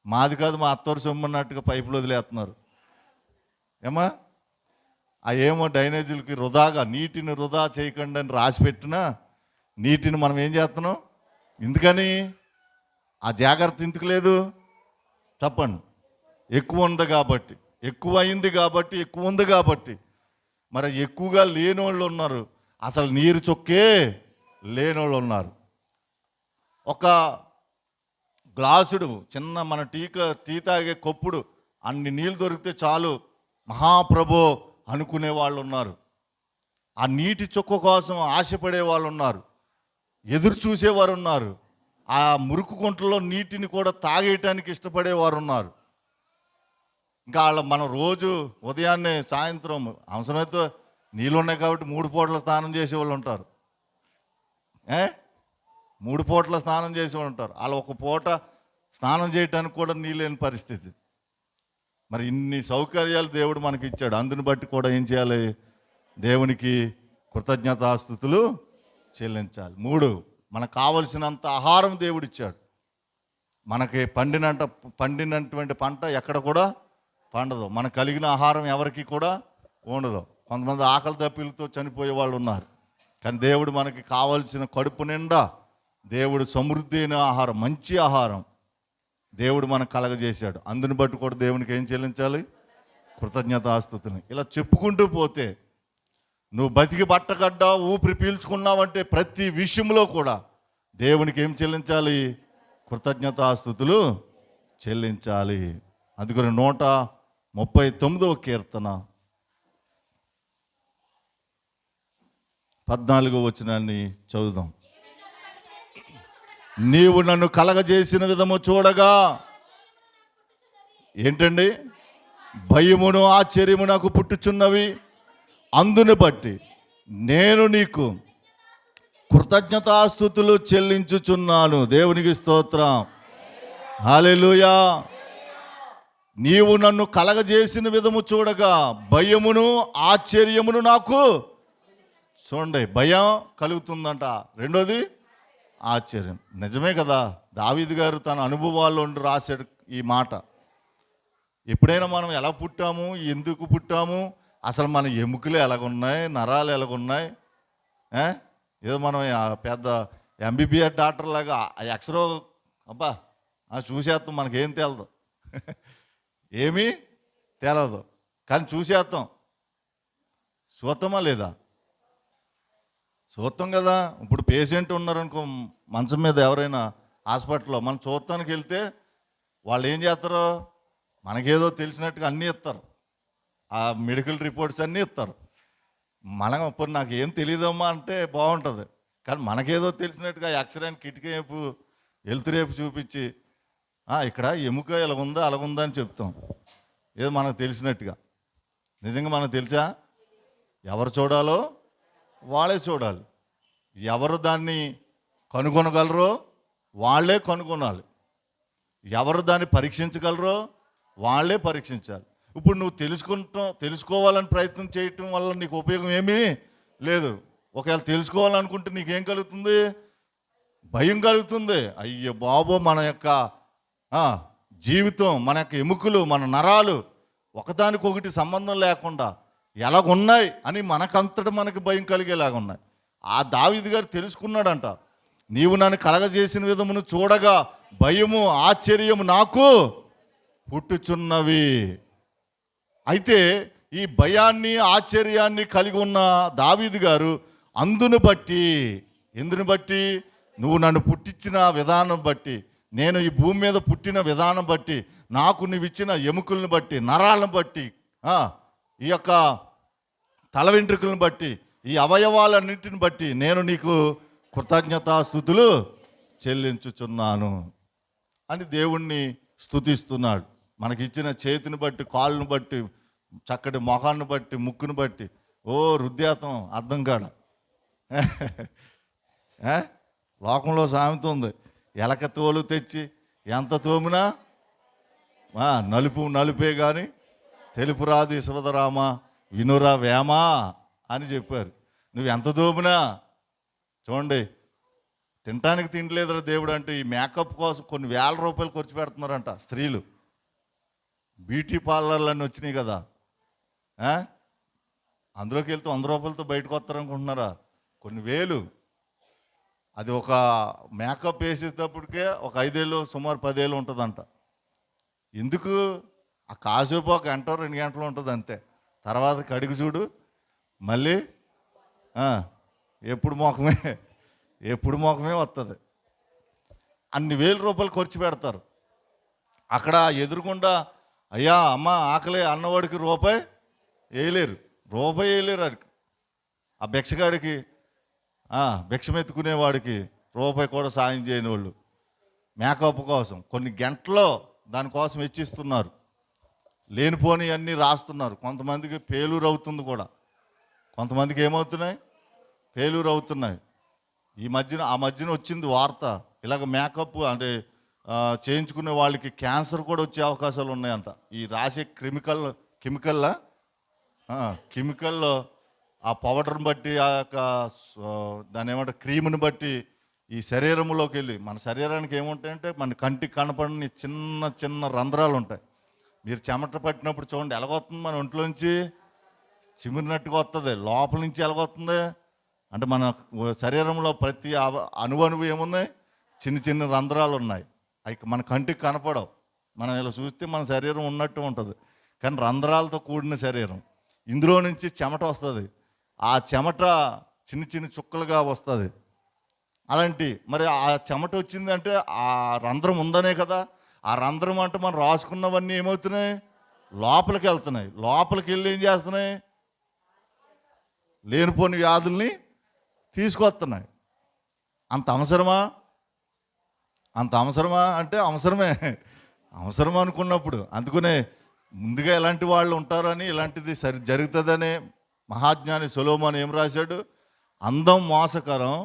మాది కాదు, మా అత్తోరు సొమ్మన్నట్టుగా పైపులు వదిలేస్తున్నారు. ఏమా ఏమో డ్రైనేజీలకి వృధాగా, నీటిని వృధా చేయకండి అని రాసి పెట్టినా నీటిని మనం ఏం చేస్తున్నాం? ఎందుకని ఆ జాగ్రత్త ఎందుకు లేదు చెప్పండి? ఎక్కువ ఉంది కాబట్టి, ఎక్కువ అయింది కాబట్టి, ఎక్కువ ఉంది కాబట్టి. మరి ఎక్కువగా లేని వాళ్ళు ఉన్నారు, అసలు నీరు చొక్కే లేని వాళ్ళు ఉన్నారు. ఒక గ్లాసుడు చిన్న మన టీ తాగే కప్పుడు అన్ని నీళ్ళు దొరికితే చాలు మహాప్రభు అనుకునే వాళ్ళు ఉన్నారు. ఆ నీటి చుక్క కోసం ఆశపడే వాళ్ళు ఉన్నారు, ఎదురు చూసేవారు ఉన్నారు. ఆ మురుకు గుంటలో నీటిని కూడా తాగేయటానికి ఇష్టపడేవారు ఉన్నారు. ఇంకా మనం రోజు ఉదయాన్నే సాయంత్రం అవసరమైతే నీళ్ళు ఉన్నాయి కాబట్టి 3 పూటల స్నానం చేసేవాళ్ళు ఉంటారు. 3 పూటల స్నానం చేసేవాళ్ళు ఉంటారు. వాళ్ళు ఒక పూట స్నానం చేయటానికి కూడా నీళ్ళు లేని పరిస్థితి. మరి ఇన్ని సౌకర్యాలు దేవుడు మనకి ఇచ్చాడు. అందుని బట్టి కూడా ఏం చేయాలి? దేవునికి కృతజ్ఞతాస్తుతులు చెల్లించాలి. 3, మనకు కావలసినంత ఆహారం దేవుడు ఇచ్చాడు. మనకి పండినటువంటి పంట ఎక్కడ కూడా పండదు. మనకు కలిగిన ఆహారం ఎవరికి కూడా ఉండదు. కొంతమంది ఆకలి దప్పిలతో చనిపోయే వాళ్ళు ఉన్నారు. కానీ దేవుడు మనకి కావలసిన కడుపు నిండా దేవుడు సమృద్ధి అయిన ఆహారం, మంచి ఆహారం దేవుడు మనకు కలగజేశాడు. అందుని బట్టి కూడా దేవునికి ఏం చెల్లించాలి? కృతజ్ఞతాస్తుతులు. ఇలా చెప్పుకుంటూ పోతే నువ్వు బతికి బట్టగడ్డా, ఊపిరి పీల్చుకున్నావంటే ప్రతి విషయంలో కూడా దేవునికి ఏం చెల్లించాలి? కృతజ్ఞతాస్తుతులు చెల్లించాలి. అందుకని 139వ కీర్తన 14వ వచనాన్ని చదువుదాం. నీవు నన్ను కలగజేసిన విధము చూడగా, ఏంటండి? భయమును ఆశ్చర్యము నాకు పుట్టుచున్నవి. అందుని బట్టి నేను నీకు కృతజ్ఞతాస్తుతులు చెల్లించుచున్నాను. దేవునికి స్తోత్రం. హల్లెలూయా. నీవు నన్ను కలగజేసిన విధము చూడగా భయమును ఆశ్చర్యమును నాకు, చూడండి, భయం కలుగుతుందంట. రెండోది ఆశ్చర్యం. నిజమే కదా, దావీదు గారు తన అనుభవాల్లో రాశాడు ఈ మాట. ఎప్పుడైనా మనం ఎలా పుట్టాము, ఎందుకు పుట్టాము, అసలు మన ఎముకలు ఎలాగున్నాయి, నరాలు ఎలాగున్నాయి, ఏదో మనం పెద్ద ఎంబీబీఎస్ డాక్టర్ లాగా ఎక్స్రో అబ్బా చూసేస్తాం, మనకేం తెలదు, ఏమీ తెలదు, కానీ చూసేస్తాం. చూస్తామా లేదా? చూస్తాం కదా. ఇప్పుడు పేషెంట్ ఉన్నారనుకో మంచం మీద, ఎవరైనా హాస్పిటల్లో మనం చూడటానికి వెళ్తే వాళ్ళు ఏం చేస్తారు? మనకేదో తెలిసినట్టుగా అన్నీ ఇస్తారు, ఆ మెడికల్ రిపోర్ట్స్ అన్నీ ఇస్తారు. మనం ఇప్పుడు నాకు ఏం తెలియదమ్మా అంటే బాగుంటుంది, కానీ మనకేదో తెలిసినట్టుగా ఎక్స్రేని కిటికీ వైపు వెళ్తురేపు చూపించి ఇక్కడ ఎముక ఇలాగుందా అలాగుందా అని చెప్తాం, ఏదో మనకు తెలిసినట్టుగా. నిజంగా మనకు తెలుసా? ఎవరు చూడాలో వాళ్ళే చూడాలి. ఎవరు దాన్ని కనుగొనగలరో వాళ్ళే కనుగొనాలి. ఎవరు దాన్ని పరీక్షించగలరో వాళ్ళే పరీక్షించాలి. ఇప్పుడు నువ్వు తెలుసుకోవాలని ప్రయత్నం చేయటం వల్ల నీకు ఉపయోగం ఏమీ లేదు. ఒకవేళ తెలుసుకోవాలనుకుంటే నీకేం కలుగుతుంది? భయం కలుగుతుంది. అయ్యో బాబో, మన యొక్క జీవితం, మన యొక్క ఎముకలు, మన నరాలు ఒకదానికొకటి సంబంధం లేకుండా ఎలాగున్నాయి అని మనకంతట మనకి భయం కలిగేలాగా ఉన్నాయి. ఆ దావీదు గారు తెలుసుకున్నాడంట. నీవు నన్ను కలగజేసిన విధమును చూడగా భయము ఆశ్చర్యము నాకు పుట్టుచున్నవి. అయితే ఈ భయాన్ని ఆశ్చర్యాన్ని కలిగి ఉన్న దావీదు గారు అందును బట్టి ఎందుని బట్టి? నువ్వు నన్ను పుట్టించిన విధానం బట్టి, నేను ఈ భూమి మీద పుట్టిన విధానం బట్టి, నాకు నువ్వు ఇచ్చిన ఎముకలను బట్టి, నరాలను బట్టి, ఈ యొక్క తల వెంట్రుకలను బట్టి, ఈ అవయవాలన్నింటిని బట్టి నేను నీకు కృతజ్ఞతాస్తుతులు చెల్లించుచున్నాను అని దేవుణ్ణి స్తుతిస్తున్నాడు. మనకిచ్చిన చేతిని బట్టి, కాళ్ళను బట్టి, చక్కటి మొహాన్ని బట్టి, ముక్కును బట్టి, రుద్దేతం అర్థం కాడ. లోకంలో సామెత ఉంది, ఎలక తోలు తెచ్చి ఎంత తోమినా నలుపు నలుపే కానీ తెలుపు రాదు యశోదరామ వినురా వేమా అని చెప్పారు. నువ్వు ఎంత తోమినా చూడండి, తినటానికి తినలేదురా దేవుడు అంటే ఈ మేకప్ కోసం కొన్ని వేల రూపాయలు ఖర్చు పెడుతున్నారంట స్త్రీలు. బ్యూటీ పార్లర్లన్నీ వచ్చినాయి కదా, అందులోకి వెళ్తే 100 రూపాయలతో బయటకు వస్తారనుకుంటున్నారా? కొన్ని వేలు. అది ఒక మేకప్ వేసేటప్పటికే ఒక 5 ఏళ్ళు సుమారు 10 ఏళ్ళు ఉంటుందంట. ఎందుకు? ఆ కాసేపు ఒక గంట 2 గంటలు ఉంటుంది అంతే. తర్వాత కడిగి చూడు మళ్ళీ ఎప్పుడు మొఖమే వస్తుంది. అన్ని వేల రూపాయలు ఖర్చు పెడతారు. అక్కడ ఎదురుకుండా అయ్యా అమ్మ ఆకలి అన్నవాడికి రూపాయి వేయలేరు వాడికి. ఆ భిక్షగాడికి భిక్షమెత్తుకునేవాడికి రూపాయి కూడా సాయం చేయని వాళ్ళు మేకప్ కోసం కొన్ని గంటల్లో దానికోసం వెచ్చిస్తున్నారు. లేనిపోని అన్నీ రాస్తున్నారు. కొంతమందికి పేలూరు అవుతుంది కూడా, కొంతమందికి ఏమవుతున్నాయి? పేలూరు అవుతున్నాయి. ఆ మధ్యన వచ్చింది వార్త, ఇలాగ మేకప్ అంటే చేయించుకునే వాళ్ళకి క్యాన్సర్ కూడా వచ్చే అవకాశాలు ఉన్నాయంట. ఈ రాసే కెమికల్లో ఆ పౌడర్ని బట్టి, ఆ యొక్క దాని ఏమంటారు క్రీమ్ని బట్టి ఈ శరీరంలోకి వెళ్ళి, మన శరీరానికి ఏముంటాయంటే మన కంటికి కనపడని చిన్న చిన్న రంధ్రాలు ఉంటాయి. మీరు చెమట పట్టినప్పుడు చూడండి ఎలాగొస్తుంది, మన ఒంట్లోంచి చిమిరినట్టుగా వస్తుంది. లోపల నుంచి ఎలాగొస్తుంది అంటే మన శరీరంలో ప్రతి అణువు ఏమున్నాయి? చిన్న చిన్న రంధ్రాలు ఉన్నాయి. అవి మన కంటికి కనపడవు. మనం ఇలా చూస్తే మన శరీరం ఉన్నట్టు ఉంటుంది, కానీ రంధ్రాలతో కూడిన శరీరం. ఇందులో నుంచి చెమట వస్తుంది. ఆ చెమట చిన్న చిన్న చుక్కలుగా వస్తుంది. అలాంటి మరి ఆ చెమట వచ్చిందంటే ఆ రంధ్రం ఉందనే కదా. ఆ రంధ్రం అంటే మనం రాసుకున్నవన్నీ ఏమవుతున్నాయి? లోపలికి వెళ్తున్నాయి. లోపలికి వెళ్ళి ఏం చేస్తున్నాయి? లేనిపోని వ్యాధుల్ని తీసుకొస్తున్నాయి. అంత అవసరమా అంటే అవసరమా అనుకున్నప్పుడు. అందుకనే ముందుగా ఇలాంటి వాళ్ళు ఉంటారని, ఇలాంటిది జరుగుతుందనే మహాజ్ఞాని సొలొమోను ఏం రాశాడు? అందం మోసకరం,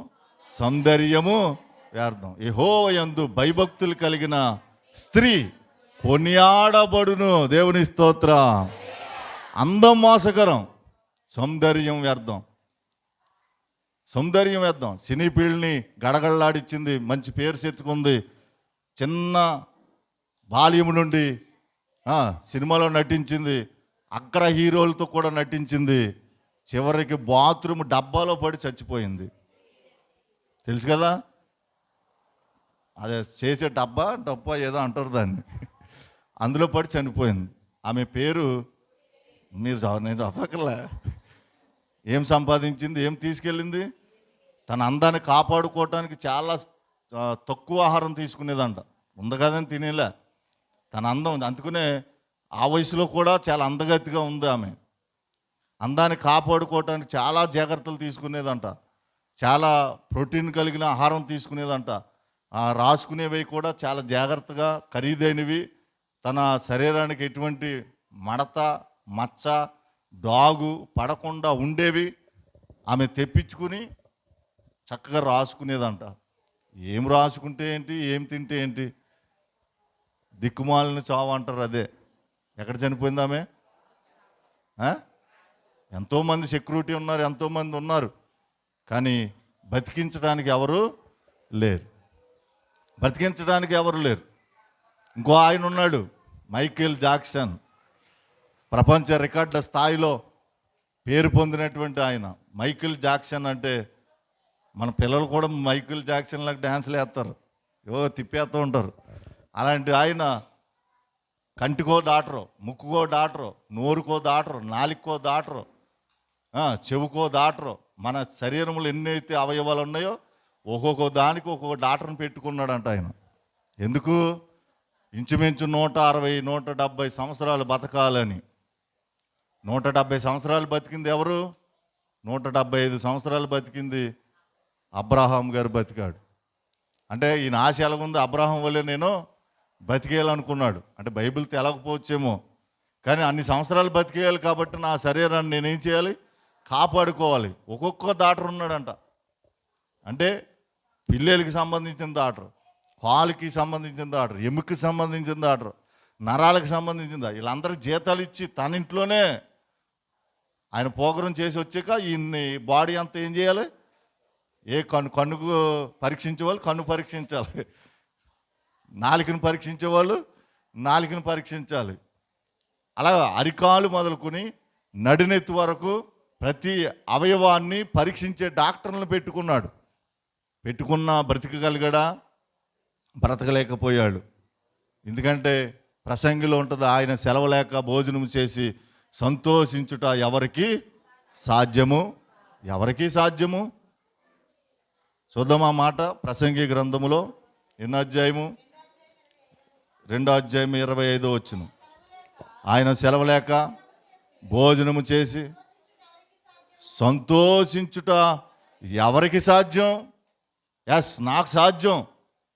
సౌందర్యము వ్యర్థం. యెహోవా యందు భయభక్తులు కలిగిన స్త్రీ కొనియాడబడును. దేవుని స్తోత్రం. అందం మోసకరం, సౌందర్యం వ్యర్థం. సినీ ఫీల్డ్ని గడగడలాడిచ్చింది, మంచి పేరు తెచ్చుకుంది. చిన్న బాల్యం నుండి సినిమాలో నటించింది, అగ్ర హీరోలతో కూడా నటించింది. చివరికి బాత్రూమ్ డబ్బాలో పడి చచ్చిపోయింది. తెలుసు కదా, అదే చేసే డబ్బా ఏదో అంటారు దాన్ని, అందులో పడి చనిపోయింది. ఆమె పేరు నేను చెప్పకలే. ఏం సంపాదించింది? ఏం తీసుకెళ్ళింది? తన అందాన్ని కాపాడుకోవటానికి చాలా తక్కువ ఆహారం తీసుకునేదంట. ఉంది కదని తినేలా తన అందం. అందుకనే ఆ వయసులో కూడా చాలా అందగతిగా ఉంది ఆమె. అందాన్ని కాపాడుకోవటానికి చాలా జాగ్రత్తలు తీసుకునేదంట. చాలా ప్రోటీన్ కలిగిన ఆహారం తీసుకునేదంట. రాసుకునేవి కూడా చాలా జాగ్రత్తగా, ఖరీదైనవి. తన శరీరానికి ఎటువంటి మడత మచ్చ డాగు పడకుండా ఉండేవి ఆమె తెప్పించుకుని చక్కగా రాసుకునేదంట. ఏం రాసుకుంటే ఏంటి, ఏం తింటే ఏంటి? దిక్కుమాలిన చావు అంటారు. అదే. ఎక్కడ చనిపోయింది ఆమె? ఎంతోమంది సెక్యూరిటీ ఉన్నారు, ఎంతోమంది ఉన్నారు, కానీ బతికించడానికి ఎవరు లేరు. ఇంకో ఆయన ఉన్నాడు, మైకేల్ జాక్సన్. ప్రపంచ రికార్డుల స్థాయిలో పేరు పొందినటువంటి ఆయన. మైకేల్ జాక్సన్ అంటే మన పిల్లలు కూడా మైకేల్ జాక్సన్ లాగా డ్యాన్స్లు వేస్తారు, తిప్పేస్తూ ఉంటారు. అలాంటి ఆయన కంటికో దాటరు, ముక్కుకో దాటరు, నోరుకో దాటరు, నాలుకో దాటరు, చెవుకో దాటరు. మన శరీరంలో ఎన్నైతే అవయవాలు ఉన్నాయో ఒక్కొక్క దానికి ఒక్కొక్క డాక్టర్ని పెట్టుకున్నాడంట ఆయన. ఎందుకు? ఇంచుమించు 160 170 సంవత్సరాలు బతకాలని. 170 సంవత్సరాలు బతికింది ఎవరు? 175 సంవత్సరాలు బతికింది అబ్రహాం గారు బతికాడు. అంటే ఈయన ఆశ ఎలాగుంది? అబ్రహాం వల్లే నేను బతికేయాలనుకున్నాడు. అంటే బైబిల్ తెలవకపోవచ్చేమో, కానీ అన్ని సంవత్సరాలు బతికేయాలి కాబట్టి నా శరీరాన్ని నేనేం చేయాలి? కాపాడుకోవాలి. ఒక్కొక్క డాక్టర్ ఉన్నాడంట. అంటే పిల్లలకి సంబంధించిన డాక్టర్, కాలుకి సంబంధించిన డాక్టర్, ఎముకకి సంబంధించిన డాక్టర్, నరాలకు సంబంధించిన వీళ్ళందరూ జీతాలు ఇచ్చి తన ఇంట్లోనే ఆయన పోగ్రం చేసి వచ్చాక ఈయన్ని బాడీ అంతా ఏం చేయాలి? ఏ కన్నుకు పరీక్షించేవాళ్ళు కన్ను పరీక్షించాలి, నాలుకను పరీక్షించేవాళ్ళు నాలుకను పరీక్షించాలి. అలా అరికాలు మొదలుకొని నడినెత్తి వరకు ప్రతి అవయవాన్ని పరీక్షించే డాక్టర్లను పెట్టుకున్నా బ్రతికగలిగాడా? బ్రతకలేకపోయాడు. ఎందుకంటే ప్రసంగిలో ఉంటుంది, ఆయన సెలవు లేక భోజనం చేసి సంతోషించుట ఎవరికి సాధ్యము? ఎవరికి సాధ్యము? చూద్దాం ఆ మాట. ప్రసంగి గ్రంథములో ఎన్నో అధ్యాయము? 2వ అధ్యాయం 25వ వచనం. ఆయన సెలవు లేక భోజనము చేసి సంతోషించుట ఎవరికి సాధ్యం? ఎస్, నాకు సాధ్యం.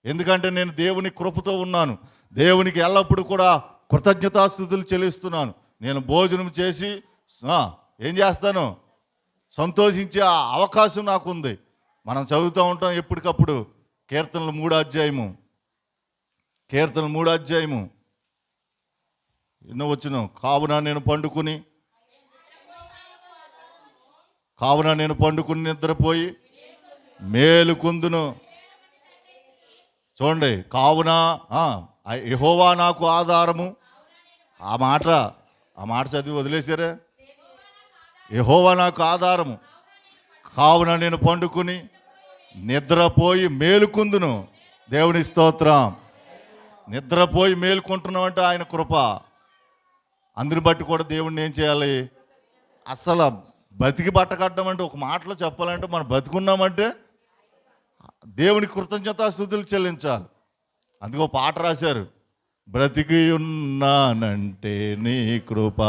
ఎందుకంటే నేను దేవుని కృపతో ఉన్నాను. దేవునికి ఎల్లప్పుడూ కూడా కృతజ్ఞతాస్తుతులు చెల్లిస్తున్నాను. నేను భోజనం చేసి ఏం చేస్తాను? సంతోషించే అవకాశం నాకుంది. మనం చదువుతూ ఉంటాం ఎప్పటికప్పుడు కీర్తనలు 3వ అధ్యాయము ఎన్నో వచ్చిన కావున నేను పండుకుని నిద్రపోయి మేలుకొందును. చూడండి, కావున యెహోవా నాకు ఆధారము. ఆ మాట చదివి వదిలేశారే. యెహోవా నాకు ఆధారము, కావున నేను పండుకుని నిద్రపోయి మేలుకొందును. దేవుని స్తోత్రం. నిద్రపోయి మేలుకుంటున్నాం అంటే ఆయన కృప. అందుని బట్టి కూడా దేవుడిని ఏం చేయాలి? అస్సలు బతికి బట్టకట్టడం అంటే, ఒక మాటలో చెప్పాలంటే మనం బతికున్నామంటే దేవుని కృతజ్ఞతాస్తుతులు చెల్లించాలి. అందుకో పాట రాశారు, బ్రతికి ఉన్నానంటే నీ కృప,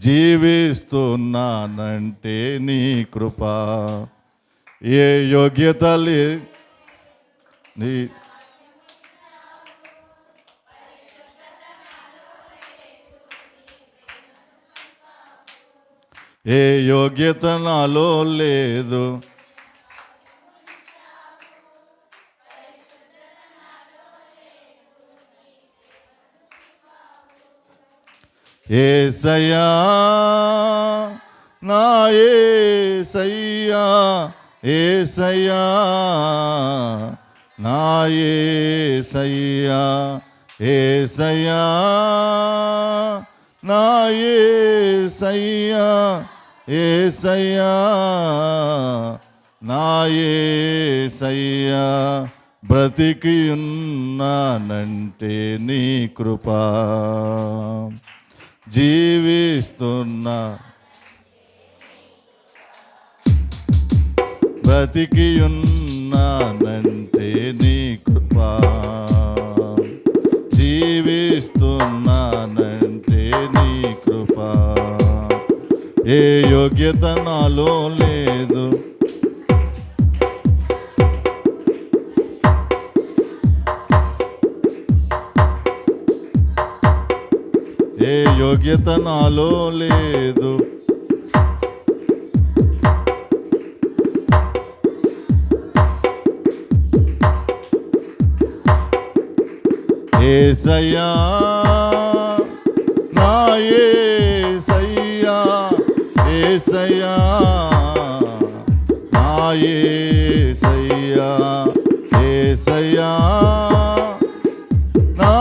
జీవిస్తున్నానంటే నీ కృప, ఏ యోగ్యత నీ ఏ యోగ్యత నాలో లేదు, ఏసయ్యా నా ఏసయ్యా, ఏసయ్యా నా ఏసయ్యా, ఏసయ్యా నా ఏసయ్యా, ఏసయ్యా నా ఏసయ్యా, బ్రతికి ఉన్నానంటే నీ కృప, జీవిస్తున్నా బ్రతికి ఉన్నానంటే నీ కృప, జీవిస్తున్నానంటే నీ కృప, ఏ యోగ్యత నాలో లేదు, ఏ యోగ్యత నాలో లేదు, ఏసయ్యా నా ఏసయ్యా, ఏసయ్యా నా ఏసయ్యా, ఏసయ్యా నా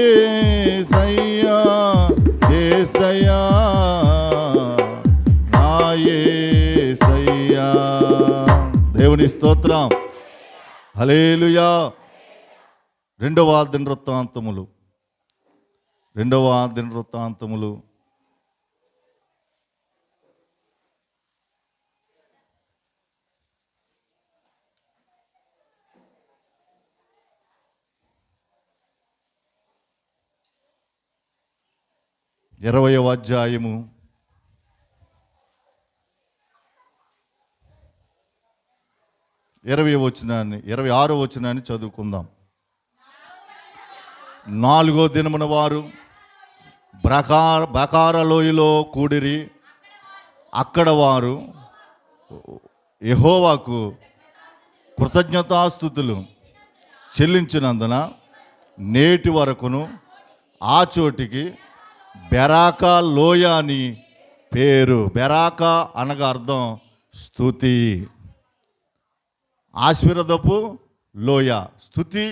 ఏసయ్యా, ఏసయ్యా నా ఏసయ్యా. దేవుని స్తోత్రం. హల్లెలూయా. రెండవ దినవృత్తాంతములు 8వ 20వ అధ్యాయము 26వ వచనాన్ని చదువుకుందాం. 4వ దినమున వారు బకార లోయలో కూడిరి. అక్కడ వారు యెహోవాకు కృతజ్ఞతాస్తుతులు చెల్లించినందున నేటి వరకును ఆ చోటికి బెరాకా లోయ అని పేరు. బెరాకా అనగా అర్థం స్తుతి, ఆశీర్వాదపు లోయ. స్తుతి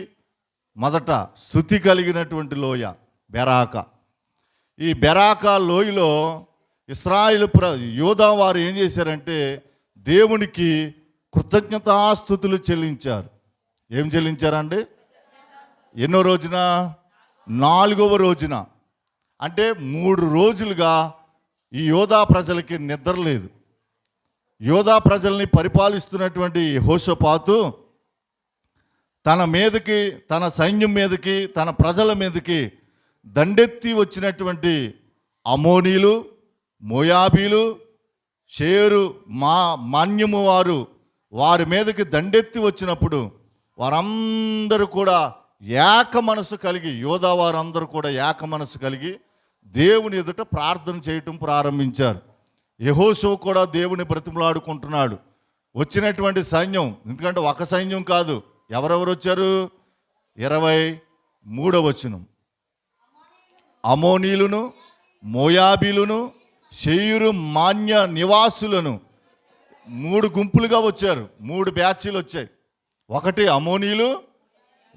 మొదట స్తుతి కలిగినటువంటి లోయ బెరాకా. ఈ బెరాకా లోయలో ఇశ్రాయేలు యోధా వారు ఏం చేశారంటే దేవునికి కృతజ్ఞతాస్తుతులు చెల్లించారు. ఏం చెల్లించారండి? ఎన్నో రోజున? 4వ రోజున. అంటే 3 రోజులుగా ఈ యోధా ప్రజలకి నిద్ర లేదు. యోధా ప్రజల్ని పరిపాలిస్తున్నటువంటి యెహోషాపాతు తన మీదకి, తన సైన్యం మీదకి, తన ప్రజల మీదకి దండెత్తి వచ్చినటువంటి అమోనీలు, మోయాబీలు, షేరు మాన్యము వారి మీదకి దండెత్తి వచ్చినప్పుడు వారందరూ కూడా ఏక మనసు కలిగి, యోధా వారందరూ కూడా ఏక మనసు కలిగి దేవుని ఎదుట ప్రార్థన చేయటం ప్రారంభించారు. యెహోషువ కూడా దేవుని బ్రతిమలాడుకుంటున్నాడు. వచ్చినటువంటి సైన్యం, ఎందుకంటే ఒక సైన్యం కాదు, ఎవరెవరు వచ్చారు? 23వ వచనం. అమోనీలును, మోయాబీలును, షేరు మాన్య నివాసులను 3 గుంపులుగా వచ్చారు. 3 బ్యాచీలు వచ్చాయి. 1 అమోనీలు,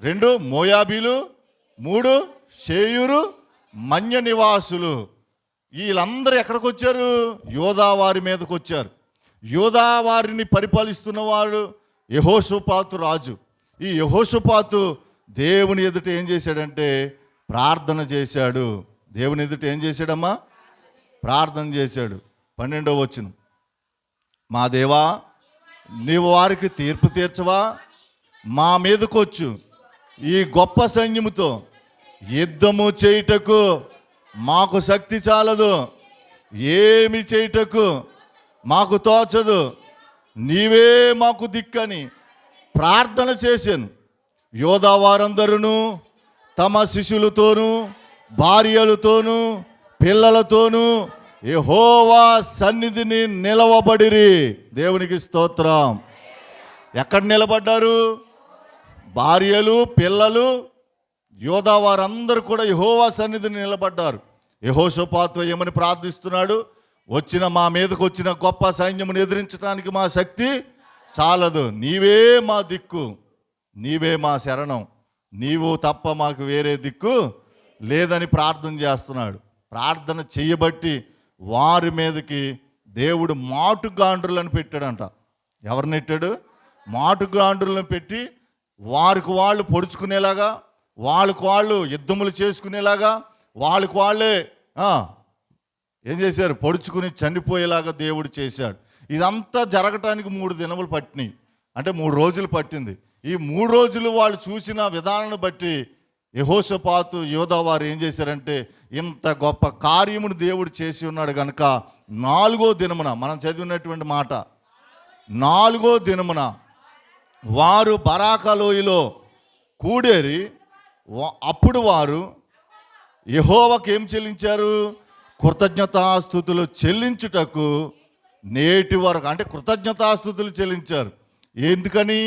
2 మోయాబీలు, 3 షేరు మన్య నివాసులు. వీళ్ళందరూ ఎక్కడికి వచ్చారు? యోధా వారి మీదకి వచ్చారు. యోధా వారిని పరిపాలిస్తున్నవాడు యెహోషాపాతు రాజు. ఈ యెహోషాపాతు దేవుని ఎదుట ఏం చేశాడంటే ప్రార్థన చేశాడు. దేవుని ఎదుట ఏం చేశాడమ్మా? ప్రార్థన చేశాడు. 12వ వచనం. మా దేవా, నీవు వారికి తీర్పు తీర్చవా? మా మీదకొచ్చు ఈ గొప్ప సైన్యముతో యుద్ధము చేయుటకు మాకు శక్తి చాలదు, ఏమి చేయుటకు మాకు తోచదు, నీవే మాకు దిక్కని ప్రార్థన చేశాను. యోధా వారందరూ తమ శిష్యులతోనూ భార్యలతోనూ పిల్లలతోనూ యెహోవా సన్నిధిని నిలవబడిరి. దేవునికి స్తోత్రం. ఎక్కడ నిలబడ్డారు? భార్యలు, పిల్లలు, యోధా వారందరూ కూడా యెహోవా సన్నిధిని నిలబడ్డారు. యెహోషాపాతు ఏమని ప్రార్థిస్తున్నాడు? వచ్చిన మా మీదకు వచ్చిన గొప్ప సైన్యమును ఎదిరించడానికి మా శక్తి చాలదు, నీవే మా దిక్కు, నీవే మా శరణం, నీవు తప్ప మాకు వేరే దిక్కు లేదని ప్రార్థన చేస్తున్నాడు. ప్రార్థన చేయబట్టి వారి మీదకి దేవుడు మాటుగాండ్రులను పెట్టాడంట. ఎవరిని పెట్టాడు? మాటుగాండ్రులను పెట్టి వారికి వాళ్ళు పొడుచుకునేలాగా, వాళ్ళకు వాళ్ళు యుద్ధములు చేసుకునేలాగా, వాళ్ళకు వాళ్ళే ఏం చేశారు? పొడుచుకుని చనిపోయేలాగా దేవుడు చేశాడు. ఇదంతా జరగటానికి 3 దినములు పట్టినాయి. అంటే 3 రోజులు పట్టింది. ఈ 3 రోజులు వాళ్ళు చూసిన విధానాన్ని బట్టి యెహోషాపాతు యోధా వారు ఏం చేశారంటే ఇంత గొప్ప కార్యమును దేవుడు చేసి ఉన్నాడు కనుక 4వ దినమున, మనం చదివినటువంటి మాట, 4వ దినమున వారు బరాకా లోయలో కూడేరి అప్పుడు వారు యెహోవాకు ఏం చెల్లించారు? కృతజ్ఞతాస్తుతులు చెల్లించుటకు నేటి వరకు, అంటే కృతజ్ఞతాస్తుతులు చెల్లించారు. ఎందుకని?